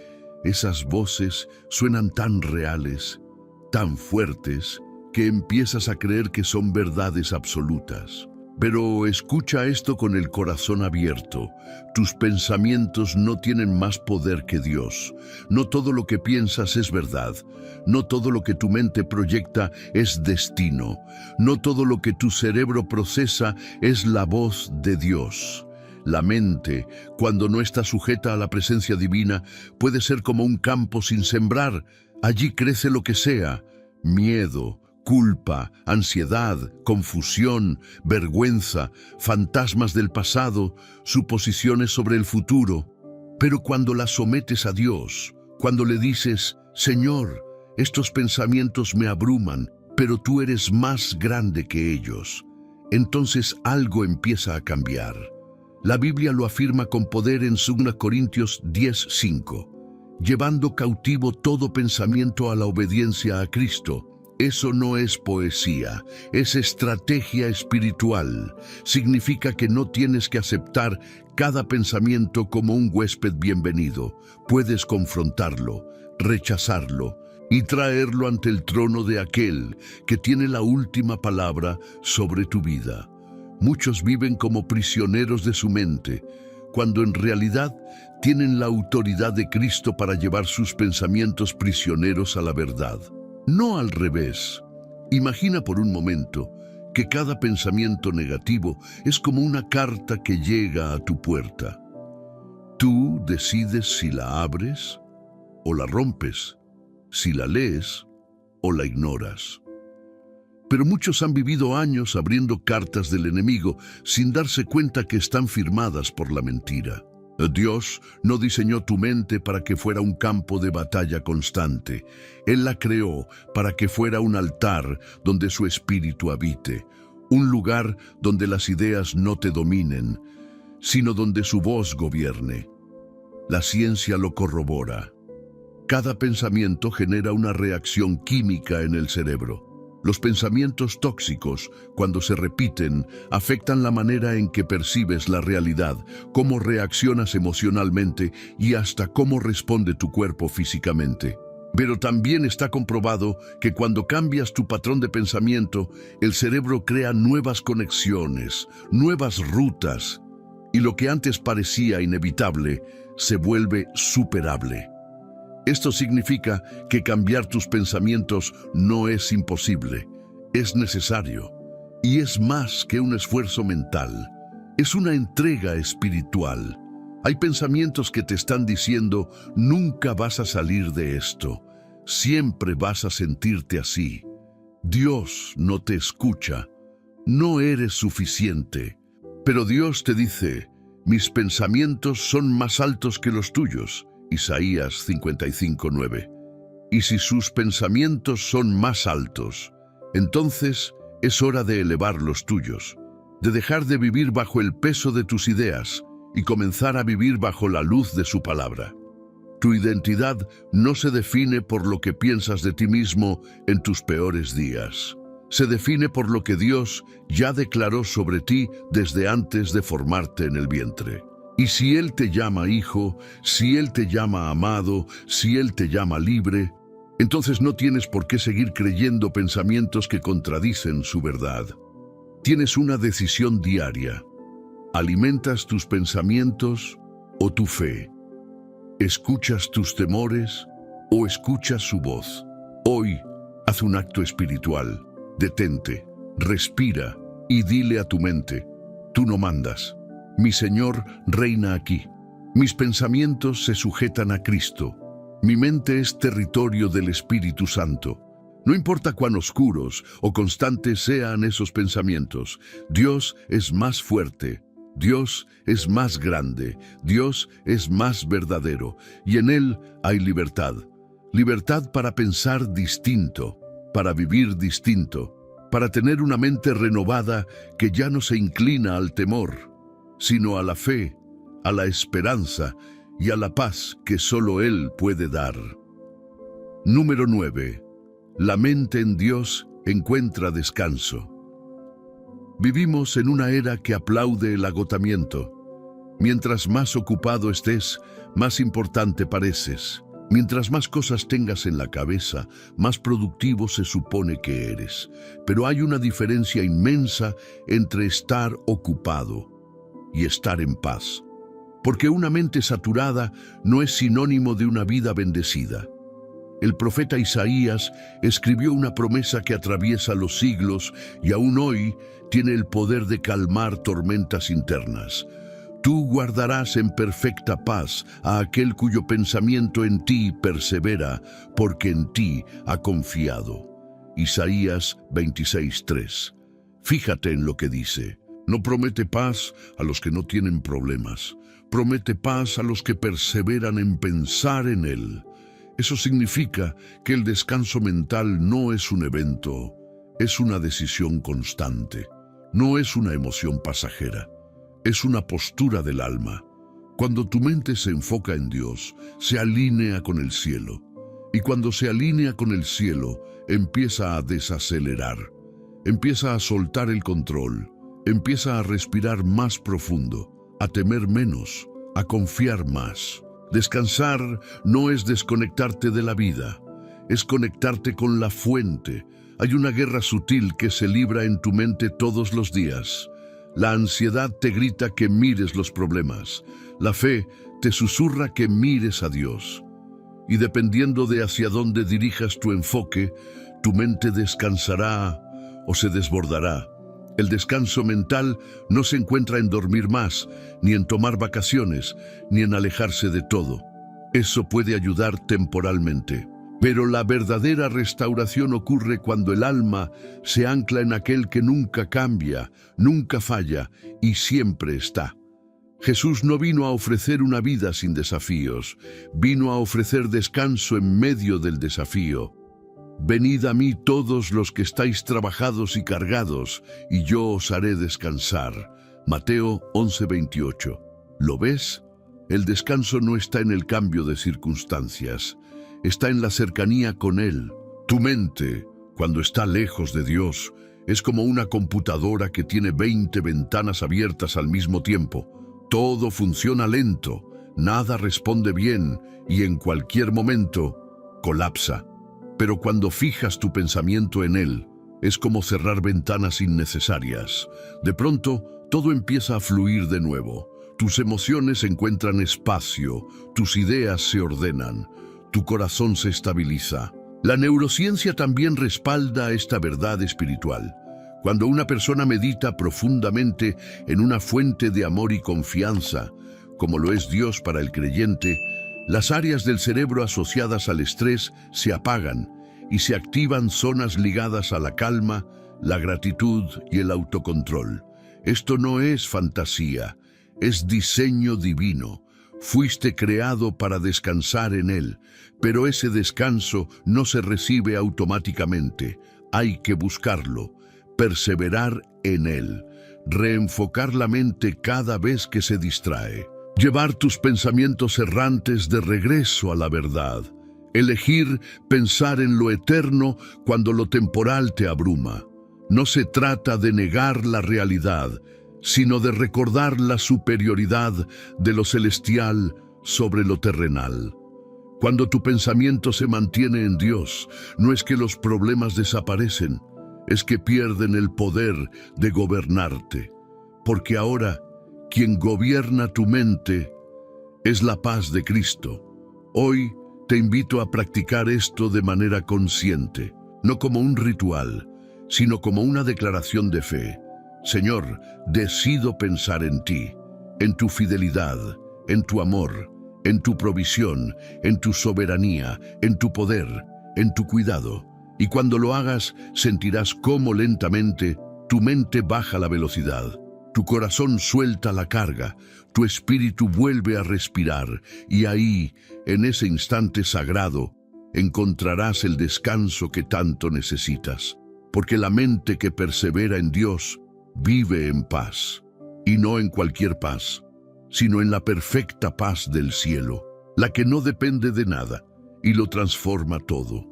esas voces suenan tan reales, tan fuertes, que empiezas a creer que son verdades absolutas. Pero escucha esto con el corazón abierto. Tus pensamientos no tienen más poder que Dios. No todo lo que piensas es verdad. No todo lo que tu mente proyecta es destino. No todo lo que tu cerebro procesa es la voz de Dios. La mente, cuando no está sujeta a la presencia divina, puede ser como un campo sin sembrar. Allí crece lo que sea: miedo, culpa, ansiedad, confusión, vergüenza, fantasmas del pasado, suposiciones sobre el futuro. Pero cuando las sometes a Dios, cuando le dices: Señor, estos pensamientos me abruman, pero tú eres más grande que ellos, entonces algo empieza a cambiar. La Biblia lo afirma con poder en 2 Corintios 10:5, llevando cautivo todo pensamiento a la obediencia a Cristo. Eso no es poesía, es estrategia espiritual. Significa que no tienes que aceptar cada pensamiento como un huésped bienvenido. Puedes confrontarlo, rechazarlo y traerlo ante el trono de aquel que tiene la última palabra sobre tu vida. Muchos viven como prisioneros de su mente, cuando en realidad tienen la autoridad de Cristo para llevar sus pensamientos prisioneros a la verdad. No al revés. Imagina por un momento que cada pensamiento negativo es como una carta que llega a tu puerta. Tú decides si la abres o la rompes, si la lees o la ignoras. Pero muchos han vivido años abriendo cartas del enemigo sin darse cuenta que están firmadas por la mentira. Dios no diseñó tu mente para que fuera un campo de batalla constante. Él la creó para que fuera un altar donde su espíritu habite, un lugar donde las ideas no te dominen, sino donde su voz gobierne. La ciencia lo corrobora. Cada pensamiento genera una reacción química en el cerebro. Los pensamientos tóxicos, cuando se repiten, afectan la manera en que percibes la realidad, cómo reaccionas emocionalmente y hasta cómo responde tu cuerpo físicamente. Pero también está comprobado que cuando cambias tu patrón de pensamiento, el cerebro crea nuevas conexiones, nuevas rutas, y lo que antes parecía inevitable se vuelve superable. Esto significa que cambiar tus pensamientos no es imposible, es necesario, y es más que un esfuerzo mental, es una entrega espiritual. Hay pensamientos que te están diciendo, nunca vas a salir de esto, siempre vas a sentirte así. Dios no te escucha, no eres suficiente. Pero Dios te dice, mis pensamientos son más altos que los tuyos. Isaías 55:9. Y si sus pensamientos son más altos, entonces es hora de elevar los tuyos, de dejar de vivir bajo el peso de tus ideas y comenzar a vivir bajo la luz de su palabra. Tu identidad no se define por lo que piensas de ti mismo en tus peores días. Se define por lo que Dios ya declaró sobre ti desde antes de formarte en el vientre. Y si Él te llama hijo, si Él te llama amado, si Él te llama libre, entonces no tienes por qué seguir creyendo pensamientos que contradicen su verdad. Tienes una decisión diaria. ¿Alimentas tus pensamientos o tu fe? ¿Escuchas tus temores o escuchas su voz? Hoy, haz un acto espiritual. Detente, respira y dile a tu mente, tú no mandas. Mi Señor reina aquí. Mis pensamientos se sujetan a Cristo. Mi mente es territorio del Espíritu Santo. No importa cuán oscuros o constantes sean esos pensamientos, Dios es más fuerte, Dios es más grande, Dios es más verdadero, y en Él hay libertad. Libertad para pensar distinto, para vivir distinto, para tener una mente renovada que ya no se inclina al temor, sino a la fe, a la esperanza y a la paz que solo Él puede dar. Número 9. La mente en Dios encuentra descanso. Vivimos en una era que aplaude el agotamiento. Mientras más ocupado estés, más importante pareces. Mientras más cosas tengas en la cabeza, más productivo se supone que eres. Pero hay una diferencia inmensa entre estar ocupado y estar en paz. Porque una mente saturada no es sinónimo de una vida bendecida. El profeta Isaías escribió una promesa que atraviesa los siglos y aún hoy tiene el poder de calmar tormentas internas. Tú guardarás en perfecta paz a aquel cuyo pensamiento en ti persevera, porque en ti ha confiado. Isaías 26:3. Fíjate en lo que dice. No promete paz a los que no tienen problemas. Promete paz a los que perseveran en pensar en Él. Eso significa que el descanso mental no es un evento, es una decisión constante. No es una emoción pasajera, es una postura del alma. Cuando tu mente se enfoca en Dios, se alinea con el cielo. Y cuando se alinea con el cielo, empieza a desacelerar, empieza a soltar el control. Empieza a respirar más profundo, a temer menos, a confiar más. Descansar no es desconectarte de la vida, es conectarte con la fuente. Hay una guerra sutil que se libra en tu mente todos los días. La ansiedad te grita que mires los problemas. La fe te susurra que mires a Dios. Y dependiendo de hacia dónde dirijas tu enfoque, tu mente descansará o se desbordará. El descanso mental no se encuentra en dormir más, ni en tomar vacaciones, ni en alejarse de todo. Eso puede ayudar temporalmente. Pero la verdadera restauración ocurre cuando el alma se ancla en aquel que nunca cambia, nunca falla y siempre está. Jesús no vino a ofrecer una vida sin desafíos, vino a ofrecer descanso en medio del desafío. Venid a mí todos los que estáis trabajados y cargados, y yo os haré descansar. Mateo 11:28. ¿Lo ves? El descanso no está en el cambio de circunstancias, está en la cercanía con Él. Tu mente, cuando está lejos de Dios, es como una computadora que tiene 20 ventanas abiertas al mismo tiempo. Todo funciona lento, nada responde bien y en cualquier momento colapsa. Pero cuando fijas tu pensamiento en Él, es como cerrar ventanas innecesarias. De pronto, todo empieza a fluir de nuevo. Tus emociones encuentran espacio, tus ideas se ordenan, tu corazón se estabiliza. La neurociencia también respalda esta verdad espiritual. Cuando una persona medita profundamente en una fuente de amor y confianza, como lo es Dios para el creyente, las áreas del cerebro asociadas al estrés se apagan y se activan zonas ligadas a la calma, la gratitud y el autocontrol. Esto no es fantasía, es diseño divino. Fuiste creado para descansar en Él, pero ese descanso no se recibe automáticamente. Hay que buscarlo, perseverar en Él, reenfocar la mente cada vez que se distrae. Llevar tus pensamientos errantes de regreso a la verdad. Elegir pensar en lo eterno cuando lo temporal te abruma. No se trata de negar la realidad, sino de recordar la superioridad de lo celestial sobre lo terrenal. Cuando tu pensamiento se mantiene en Dios, no es que los problemas desaparecen, es que pierden el poder de gobernarte. Porque ahora, quien gobierna tu mente es la paz de Cristo. Hoy te invito a practicar esto de manera consciente, no como un ritual, sino como una declaración de fe. Señor, decido pensar en ti, en tu fidelidad, en tu amor, en tu provisión, en tu soberanía, en tu poder, en tu cuidado. Y cuando lo hagas, sentirás cómo lentamente tu mente baja la velocidad. Tu corazón suelta la carga, tu espíritu vuelve a respirar y ahí, en ese instante sagrado, encontrarás el descanso que tanto necesitas. Porque la mente que persevera en Dios vive en paz, y no en cualquier paz, sino en la perfecta paz del cielo, la que no depende de nada y lo transforma todo.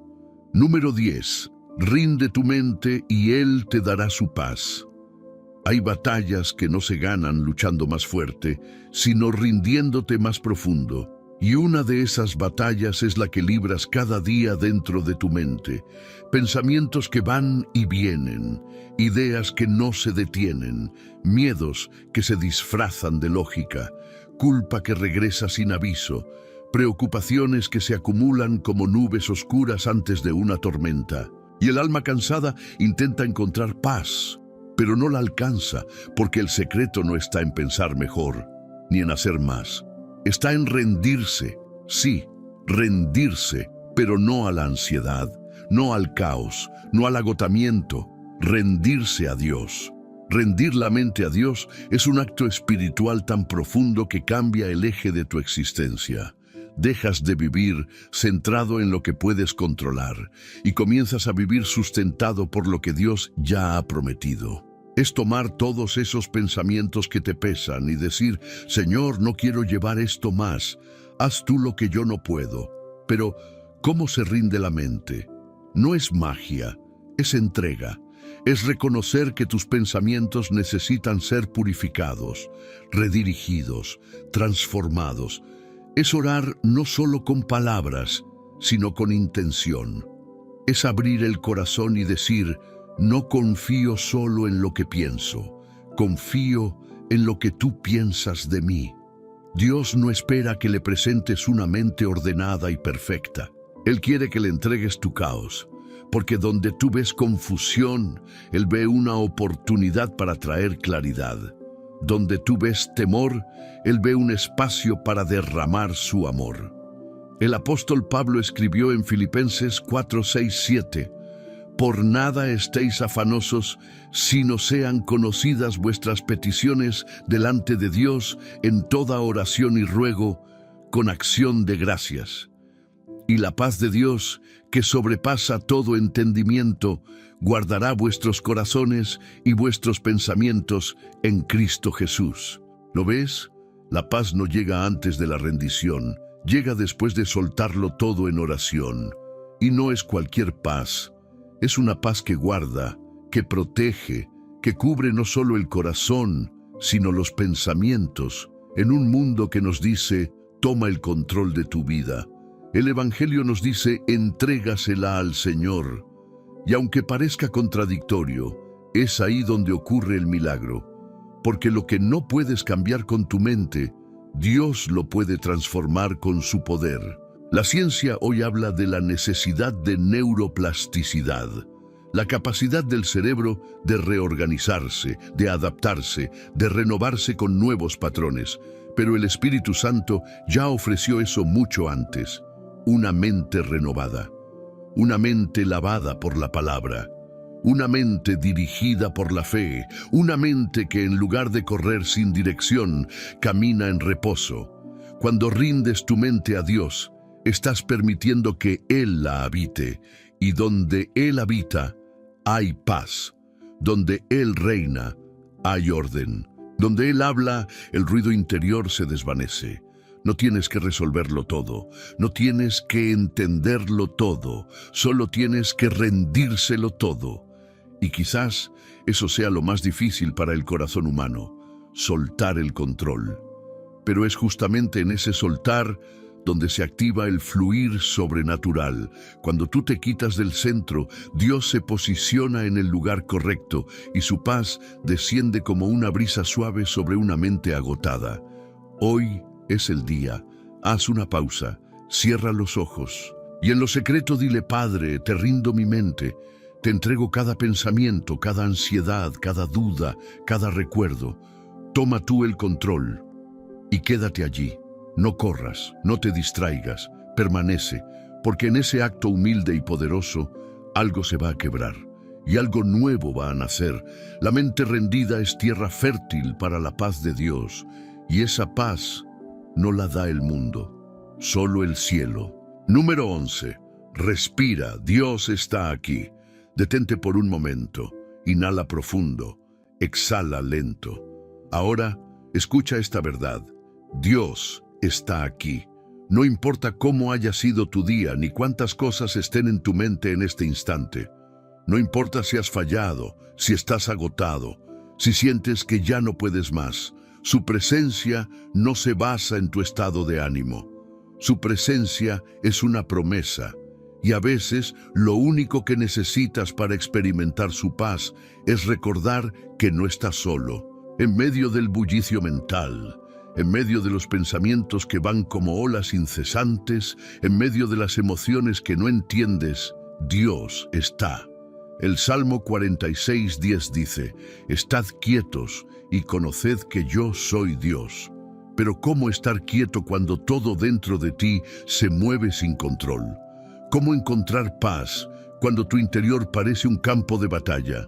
Número 10. Rinde tu mente y Él te dará su paz. Hay batallas que no se ganan luchando más fuerte, sino rindiéndote más profundo. Y una de esas batallas es la que libras cada día dentro de tu mente. Pensamientos que van y vienen, ideas que no se detienen, miedos que se disfrazan de lógica, culpa que regresa sin aviso, preocupaciones que se acumulan como nubes oscuras antes de una tormenta. Y el alma cansada intenta encontrar paz, pero no la alcanza, porque el secreto no está en pensar mejor, ni en hacer más. Está en rendirse, sí, rendirse, pero no a la ansiedad, no al caos, no al agotamiento, rendirse a Dios. Rendir la mente a Dios es un acto espiritual tan profundo que cambia el eje de tu existencia. Dejas de vivir centrado en lo que puedes controlar y comienzas a vivir sustentado por lo que Dios ya ha prometido. Es tomar todos esos pensamientos que te pesan y decir, Señor, no quiero llevar esto más, haz tú lo que yo no puedo. Pero, ¿cómo se rinde la mente? No es magia, es entrega. Es reconocer que tus pensamientos necesitan ser purificados, redirigidos, transformados. Es orar no solo con palabras, sino con intención. Es abrir el corazón y decir, no confío solo en lo que pienso, confío en lo que tú piensas de mí. Dios no espera que le presentes una mente ordenada y perfecta. Él quiere que le entregues tu caos, porque donde tú ves confusión, Él ve una oportunidad para traer claridad. Donde tú ves temor, Él ve un espacio para derramar su amor. El apóstol Pablo escribió en Filipenses 4, 6, 7, Por nada estéis afanosos, sino sean conocidas vuestras peticiones delante de Dios en toda oración y ruego, con acción de gracias. Y la paz de Dios, que sobrepasa todo entendimiento, guardará vuestros corazones y vuestros pensamientos en Cristo Jesús. ¿Lo ves? La paz no llega antes de la rendición, llega después de soltarlo todo en oración. Y no es cualquier paz, es una paz que guarda, que protege, que cubre no solo el corazón, sino los pensamientos, en un mundo que nos dice, toma el control de tu vida. El Evangelio nos dice, entrégasela al Señor. Y aunque parezca contradictorio, es ahí donde ocurre el milagro. Porque lo que no puedes cambiar con tu mente, Dios lo puede transformar con su poder. La ciencia hoy habla de la necesidad de neuroplasticidad, la capacidad del cerebro de reorganizarse, de adaptarse, de renovarse con nuevos patrones. Pero el Espíritu Santo ya ofreció eso mucho antes. Una mente renovada, una mente lavada por la palabra, una mente dirigida por la fe, una mente que en lugar de correr sin dirección, camina en reposo. Cuando rindes tu mente a Dios, estás permitiendo que Él la habite, y donde Él habita, hay paz. Donde Él reina, hay orden. Donde Él habla, el ruido interior se desvanece. No tienes que resolverlo todo, no tienes que entenderlo todo, solo tienes que rendírselo todo. Y quizás eso sea lo más difícil para el corazón humano, soltar el control. Pero es justamente en ese soltar donde se activa el fluir sobrenatural. Cuando tú te quitas del centro, Dios se posiciona en el lugar correcto y su paz desciende como una brisa suave sobre una mente agotada. Hoy es el día. Haz una pausa, cierra los ojos y en lo secreto dile: Padre, te rindo mi mente, te entrego cada pensamiento, cada ansiedad, cada duda, cada recuerdo. Toma tú el control y quédate allí. No corras, no te distraigas, permanece, porque en ese acto humilde y poderoso algo se va a quebrar y algo nuevo va a nacer. La mente rendida es tierra fértil para la paz de Dios, y esa paz no la da el mundo, solo el cielo. Número 11. Respira, Dios está aquí. Detente por un momento, inhala profundo, exhala lento. Ahora, escucha esta verdad. Dios está aquí. No importa cómo haya sido tu día, ni cuántas cosas estén en tu mente en este instante. No importa si has fallado, si estás agotado, si sientes que ya no puedes más. Su presencia no se basa en tu estado de ánimo. Su presencia es una promesa, y a veces lo único que necesitas para experimentar su paz es recordar que no estás solo. En medio del bullicio mental, en medio de los pensamientos que van como olas incesantes, en medio de las emociones que no entiendes, Dios está. El Salmo 46:10 dice: Estad quietos y conoced que yo soy Dios. Pero ¿cómo estar quieto cuando todo dentro de ti se mueve sin control? ¿Cómo encontrar paz cuando tu interior parece un campo de batalla?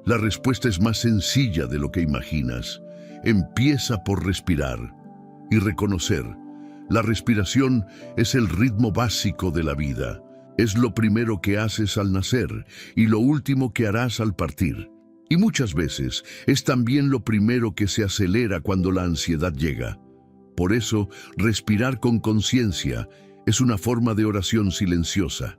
La respuesta es más sencilla de lo que imaginas. Empieza por respirar y reconocer. La respiración es el ritmo básico de la vida. Es lo primero que haces al nacer y lo último que harás al partir. Y muchas veces es también lo primero que se acelera cuando la ansiedad llega. Por eso, respirar con conciencia es una forma de oración silenciosa.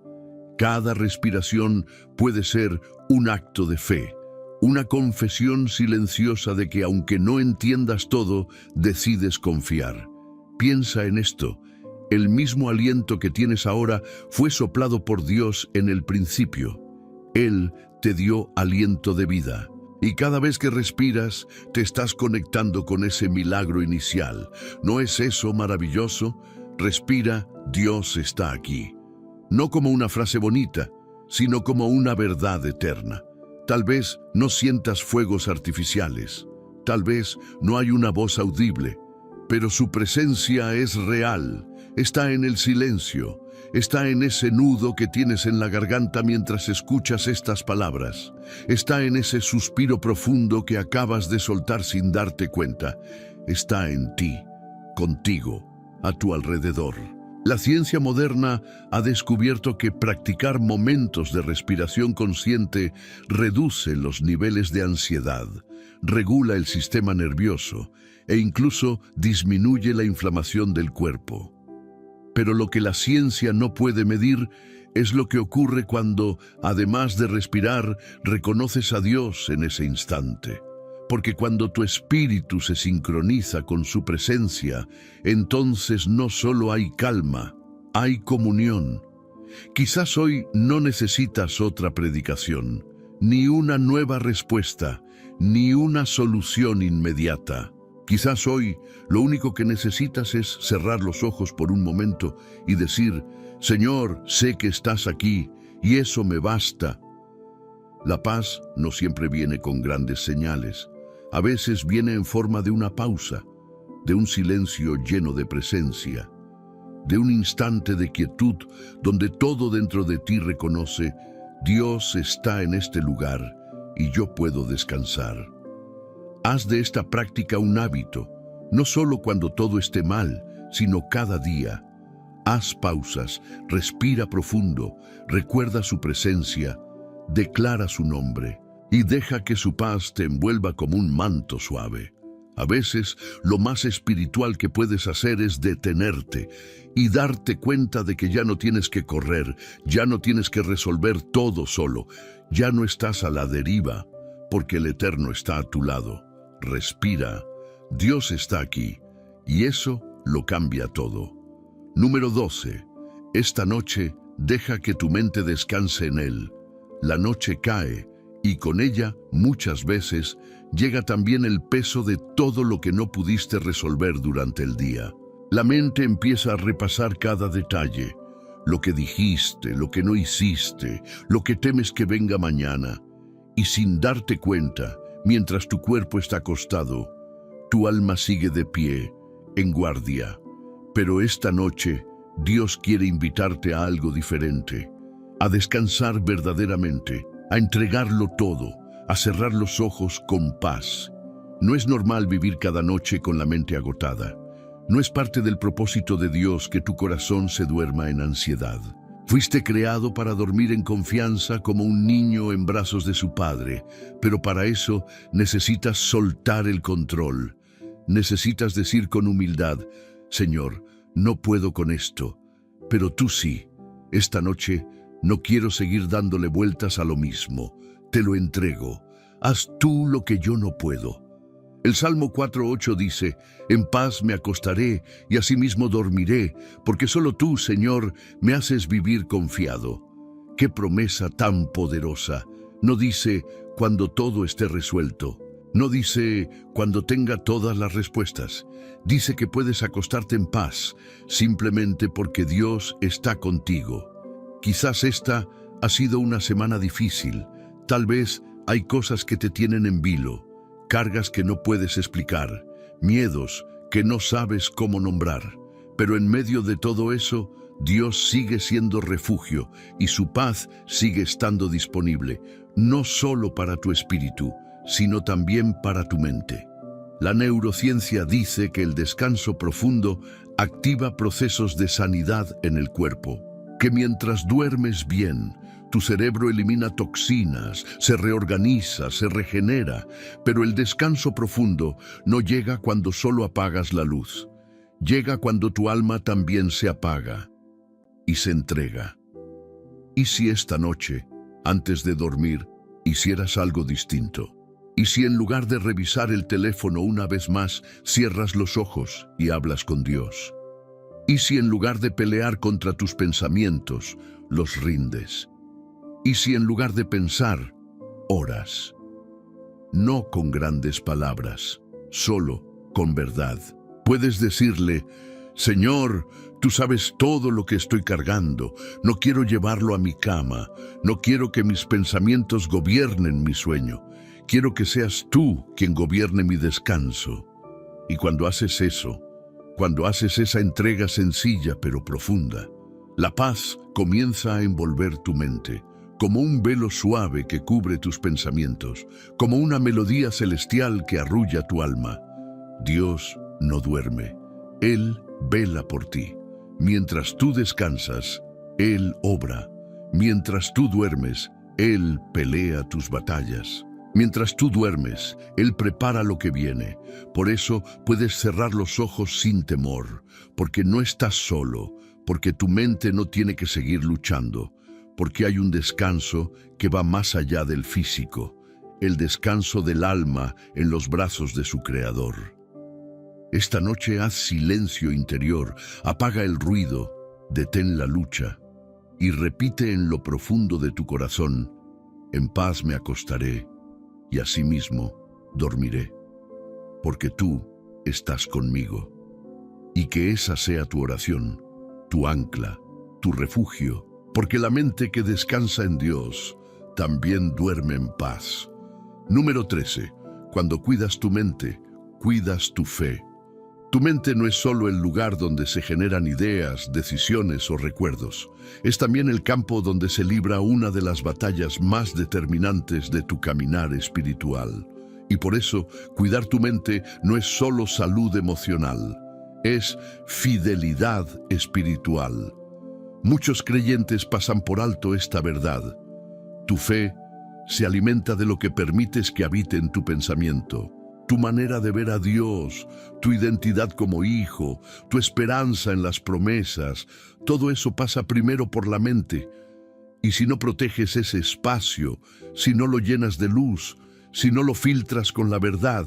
Cada respiración puede ser un acto de fe, una confesión silenciosa de que aunque no entiendas todo, decides confiar. Piensa en esto. El mismo aliento que tienes ahora fue soplado por Dios en el principio. Él te dio aliento de vida. Y cada vez que respiras, te estás conectando con ese milagro inicial. ¿No es eso maravilloso? Respira, Dios está aquí. No como una frase bonita, sino como una verdad eterna. Tal vez no sientas fuegos artificiales. Tal vez no hay una voz audible. Pero su presencia es real. Está en el silencio. Está en ese nudo que tienes en la garganta mientras escuchas estas palabras. Está en ese suspiro profundo que acabas de soltar sin darte cuenta. Está en ti, contigo, a tu alrededor. La ciencia moderna ha descubierto que practicar momentos de respiración consciente reduce los niveles de ansiedad, regula el sistema nervioso e incluso disminuye la inflamación del cuerpo. Pero lo que la ciencia no puede medir es lo que ocurre cuando, además de respirar, reconoces a Dios en ese instante. Porque cuando tu espíritu se sincroniza con su presencia, entonces no solo hay calma, hay comunión. Quizás hoy no necesitas otra predicación, ni una nueva respuesta, ni una solución inmediata. Quizás hoy lo único que necesitas es cerrar los ojos por un momento y decir: Señor, sé que estás aquí, y eso me basta. La paz no siempre viene con grandes señales. A veces viene en forma de una pausa, de un silencio lleno de presencia, de un instante de quietud donde todo dentro de ti reconoce: Dios está en este lugar y yo puedo descansar. Haz de esta práctica un hábito, no solo cuando todo esté mal, sino cada día. Haz pausas, respira profundo, recuerda su presencia, declara su nombre y deja que su paz te envuelva como un manto suave. A veces, lo más espiritual que puedes hacer es detenerte y darte cuenta de que ya no tienes que correr, ya no tienes que resolver todo solo, ya no estás a la deriva, porque el Eterno está a tu lado. Respira, Dios está aquí, y eso lo cambia todo. Número 12. Esta noche, deja que tu mente descanse en Él. La noche cae, y con ella, muchas veces, llega también el peso de todo lo que no pudiste resolver durante el día. La mente empieza a repasar cada detalle, lo que dijiste, lo que no hiciste, lo que temes que venga mañana. Y sin darte cuenta, mientras tu cuerpo está acostado, tu alma sigue de pie, en guardia. Pero esta noche, Dios quiere invitarte a algo diferente, a descansar verdaderamente, a entregarlo todo, a cerrar los ojos con paz. No es normal vivir cada noche con la mente agotada. No es parte del propósito de Dios que tu corazón se duerma en ansiedad. Fuiste creado para dormir en confianza como un niño en brazos de su padre, pero para eso necesitas soltar el control. Necesitas decir con humildad: Señor, no puedo con esto, pero tú sí. Esta noche no quiero seguir dándole vueltas a lo mismo. Te lo entrego. Haz tú lo que yo no puedo. El Salmo 4:8 dice: En paz me acostaré y asimismo dormiré, porque solo tú, Señor, me haces vivir confiado. ¡Qué promesa tan poderosa! No dice cuando todo esté resuelto. No dice cuando tenga todas las respuestas. Dice que puedes acostarte en paz, simplemente porque Dios está contigo. Quizás esta ha sido una semana difícil. Tal vez hay cosas que te tienen en vilo, cargas que no puedes explicar, miedos que no sabes cómo nombrar. Pero en medio de todo eso, Dios sigue siendo refugio y su paz sigue estando disponible, no solo para tu espíritu, sino también para tu mente. La neurociencia dice que el descanso profundo activa procesos de sanidad en el cuerpo, que mientras duermes bien, tu cerebro elimina toxinas, se reorganiza, se regenera, pero el descanso profundo no llega cuando solo apagas la luz. Llega cuando tu alma también se apaga y se entrega. ¿Y si esta noche, antes de dormir, hicieras algo distinto? ¿Y si en lugar de revisar el teléfono una vez más, cierras los ojos y hablas con Dios? ¿Y si en lugar de pelear contra tus pensamientos, los rindes? ¿Y si en lugar de pensar, oras? No con grandes palabras, solo con verdad. Puedes decirle: Señor, tú sabes todo lo que estoy cargando. No quiero llevarlo a mi cama. No quiero que mis pensamientos gobiernen mi sueño. Quiero que seas tú quien gobierne mi descanso. Y cuando haces eso, cuando haces esa entrega sencilla pero profunda, la paz comienza a envolver tu mente, como un velo suave que cubre tus pensamientos, como una melodía celestial que arrulla tu alma. Dios no duerme. Él vela por ti. Mientras tú descansas, Él obra. Mientras tú duermes, Él pelea tus batallas. Mientras tú duermes, Él prepara lo que viene. Por eso puedes cerrar los ojos sin temor, porque no estás solo, porque tu mente no tiene que seguir luchando, porque hay un descanso que va más allá del físico, el descanso del alma en los brazos de su Creador. Esta noche haz silencio interior, apaga el ruido, detén la lucha y repite en lo profundo de tu corazón: en paz me acostaré y asimismo dormiré, porque tú estás conmigo. Y que esa sea tu oración, tu ancla, tu refugio, porque la mente que descansa en Dios también duerme en paz. Número 13. Cuando cuidas tu mente, cuidas tu fe. Tu mente no es solo el lugar donde se generan ideas, decisiones o recuerdos. Es también el campo donde se libra una de las batallas más determinantes de tu caminar espiritual. Y por eso, cuidar tu mente no es solo salud emocional, es fidelidad espiritual. Muchos creyentes pasan por alto esta verdad. Tu fe se alimenta de lo que permites que habite en tu pensamiento. Tu manera de ver a Dios, tu identidad como hijo, tu esperanza en las promesas, todo eso pasa primero por la mente. Y si no proteges ese espacio, si no lo llenas de luz, si no lo filtras con la verdad,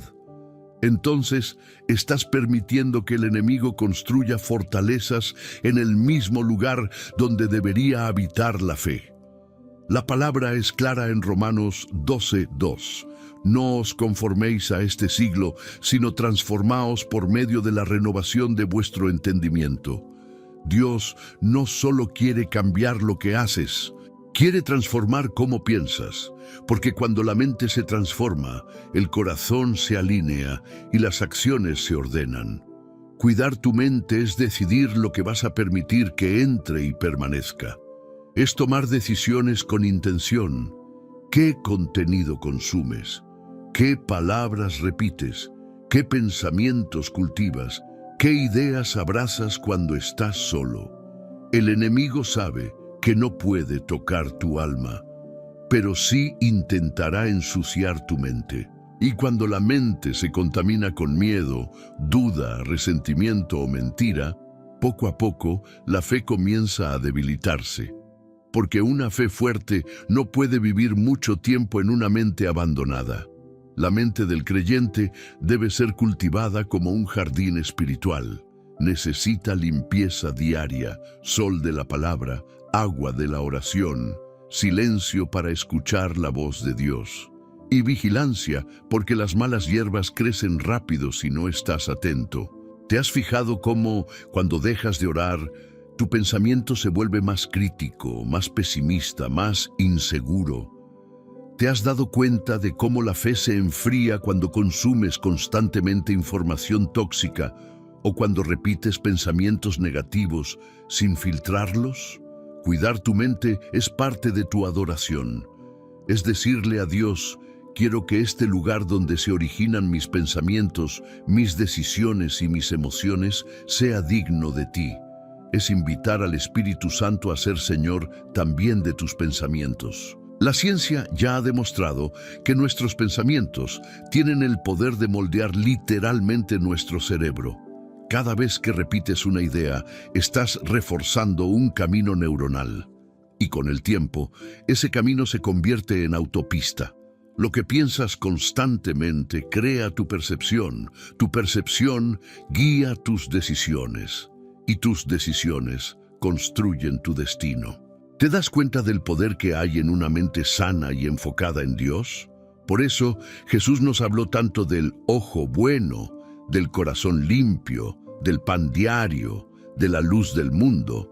entonces estás permitiendo que el enemigo construya fortalezas en el mismo lugar donde debería habitar la fe. La palabra es clara en Romanos 12:2. No os conforméis a este siglo, sino transformaos por medio de la renovación de vuestro entendimiento. Dios no solo quiere cambiar lo que haces, quiere transformar cómo piensas, porque cuando la mente se transforma, el corazón se alinea y las acciones se ordenan. Cuidar tu mente es decidir lo que vas a permitir que entre y permanezca. Es tomar decisiones con intención. ¿Qué contenido consumes? ¿Qué palabras repites? ¿Qué pensamientos cultivas? ¿Qué ideas abrazas cuando estás solo? El enemigo sabe que no puede tocar tu alma, pero sí intentará ensuciar tu mente. Y cuando la mente se contamina con miedo, duda, resentimiento o mentira, poco a poco la fe comienza a debilitarse. Porque una fe fuerte no puede vivir mucho tiempo en una mente abandonada. La mente del creyente debe ser cultivada como un jardín espiritual. Necesita limpieza diaria, sol de la palabra, agua de la oración, silencio para escuchar la voz de Dios. Y vigilancia, porque las malas hierbas crecen rápido si no estás atento. ¿Te has fijado cómo, cuando dejas de orar, tu pensamiento se vuelve más crítico, más pesimista, más inseguro? ¿Te has dado cuenta de cómo la fe se enfría cuando consumes constantemente información tóxica o cuando repites pensamientos negativos sin filtrarlos? Cuidar tu mente es parte de tu adoración. Es decirle a Dios: quiero que este lugar donde se originan mis pensamientos, mis decisiones y mis emociones sea digno de ti. Es invitar al Espíritu Santo a ser Señor también de tus pensamientos. La ciencia ya ha demostrado que nuestros pensamientos tienen el poder de moldear literalmente nuestro cerebro. Cada vez que repites una idea, estás reforzando un camino neuronal. Y con el tiempo, ese camino se convierte en autopista. Lo que piensas constantemente crea tu percepción guía tus decisiones, y tus decisiones construyen tu destino. ¿Te das cuenta del poder que hay en una mente sana y enfocada en Dios? Por eso, Jesús nos habló tanto del ojo bueno, del corazón limpio, del pan diario, de la luz del mundo.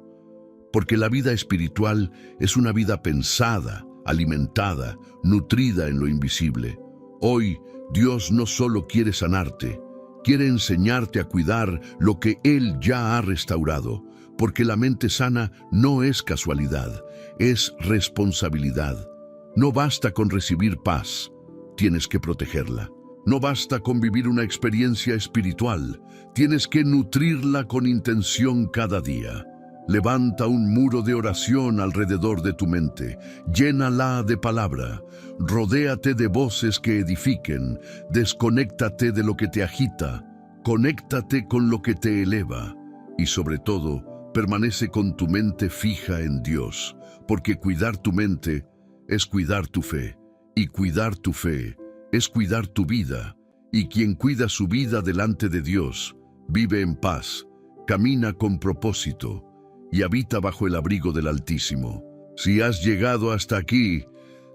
Porque la vida espiritual es una vida pensada, alimentada, nutrida en lo invisible. Hoy, Dios no solo quiere sanarte, quiere enseñarte a cuidar lo que Él ya ha restaurado. Porque la mente sana no es casualidad, es responsabilidad. No basta con recibir paz, tienes que protegerla. No basta con vivir una experiencia espiritual, tienes que nutrirla con intención cada día. Levanta un muro de oración alrededor de tu mente. Llénala de palabra. Rodéate de voces que edifiquen. Desconéctate de lo que te agita. Conéctate con lo que te eleva. Y sobre todo, permanece con tu mente fija en Dios, porque cuidar tu mente es cuidar tu fe. Y cuidar tu fe es cuidar tu vida. Y quien cuida su vida delante de Dios, vive en paz, camina con propósito y habita bajo el abrigo del Altísimo. Si has llegado hasta aquí,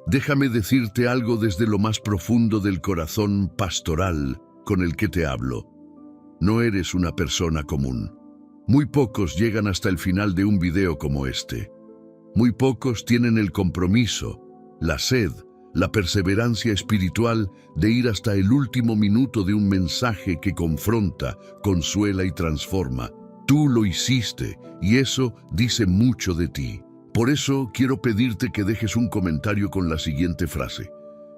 déjame decirte algo desde lo más profundo del corazón pastoral con el que te hablo. No eres una persona común. Muy pocos llegan hasta el final de un video como este. Muy pocos tienen el compromiso, la sed, la perseverancia espiritual de ir hasta el último minuto de un mensaje que confronta, consuela y transforma. Tú lo hiciste y eso dice mucho de ti. Por eso quiero pedirte que dejes un comentario con la siguiente frase.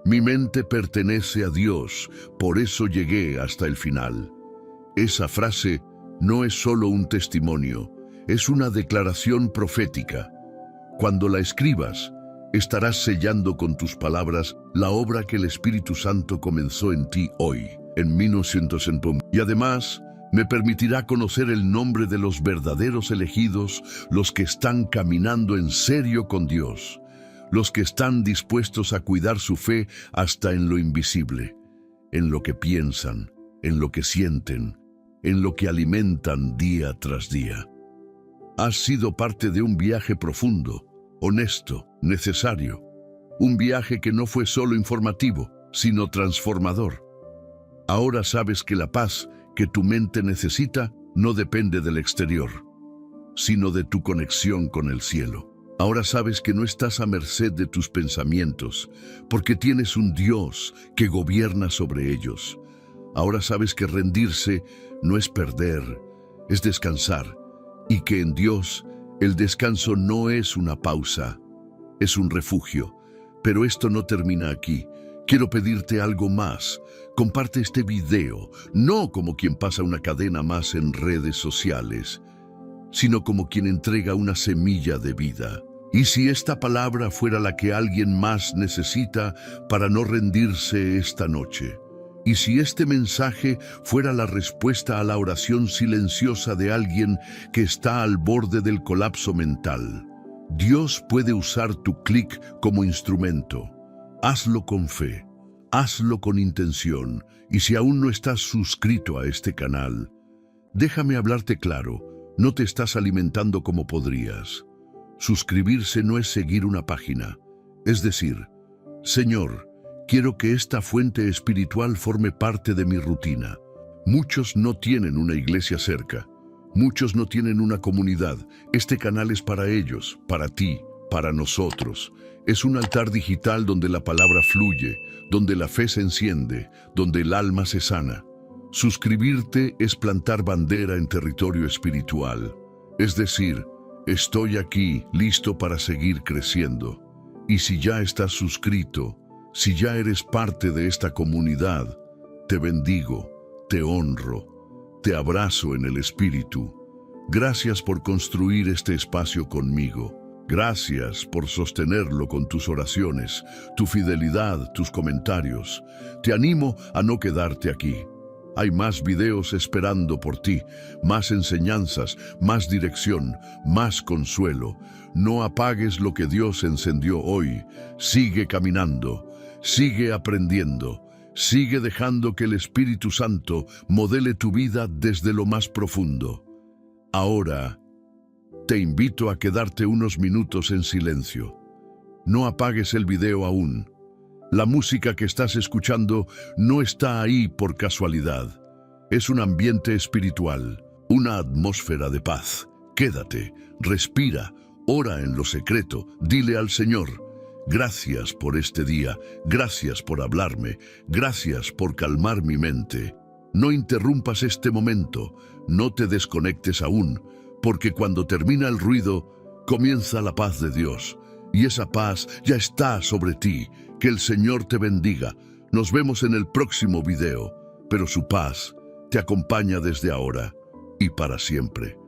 Mi mente pertenece a Dios, por eso llegué hasta el final. Esa frase no es solo un testimonio, es una declaración profética. Cuando la escribas, estarás sellando con tus palabras la obra que el Espíritu Santo comenzó en ti hoy, en 1900. Y además, me permitirá conocer el nombre de los verdaderos elegidos, los que están caminando en serio con Dios, los que están dispuestos a cuidar su fe hasta en lo invisible, en lo que piensan, en lo que sienten, en lo que alimentan día tras día. Has sido parte de un viaje profundo, honesto, necesario. Un viaje que no fue solo informativo, sino transformador. Ahora sabes que la paz que tu mente necesita no depende del exterior, sino de tu conexión con el cielo. Ahora sabes que no estás a merced de tus pensamientos, porque tienes un Dios que gobierna sobre ellos. Ahora sabes que rendirse no es perder, es descansar, y que en Dios el descanso no es una pausa, es un refugio. Pero esto no termina aquí. Quiero pedirte algo más. Comparte este video, no como quien pasa una cadena más en redes sociales, sino como quien entrega una semilla de vida. Y si esta palabra fuera la que alguien más necesita para no rendirse esta noche, y si este mensaje fuera la respuesta a la oración silenciosa de alguien que está al borde del colapso mental, Dios puede usar tu clic como instrumento. Hazlo con fe, hazlo con intención, y si aún no estás suscrito a este canal, déjame hablarte claro, no te estás alimentando como podrías. Suscribirse no es seguir una página, es decir, Señor, quiero que esta fuente espiritual forme parte de mi rutina. Muchos no tienen una iglesia cerca. Muchos no tienen una comunidad. Este canal es para ellos, para ti, para nosotros. Es un altar digital donde la palabra fluye, donde la fe se enciende, donde el alma se sana. Suscribirte es plantar bandera en territorio espiritual. Es decir, estoy aquí, listo para seguir creciendo. Y si ya estás suscrito, si ya eres parte de esta comunidad, te bendigo, te honro, te abrazo en el Espíritu. Gracias por construir este espacio conmigo. Gracias por sostenerlo con tus oraciones, tu fidelidad, tus comentarios. Te animo a no quedarte aquí. Hay más videos esperando por ti, más enseñanzas, más dirección, más consuelo. No apagues lo que Dios encendió hoy. Sigue caminando. Sigue aprendiendo, sigue dejando que el Espíritu Santo modele tu vida desde lo más profundo. Ahora, te invito a quedarte unos minutos en silencio. No apagues el video aún. La música que estás escuchando no está ahí por casualidad. Es un ambiente espiritual, una atmósfera de paz. Quédate, respira, ora en lo secreto, dile al Señor: gracias por este día, gracias por hablarme, gracias por calmar mi mente. No interrumpas este momento, no te desconectes aún, porque cuando termina el ruido, comienza la paz de Dios. Y esa paz ya está sobre ti. Que el Señor te bendiga. Nos vemos en el próximo video, pero su paz te acompaña desde ahora y para siempre.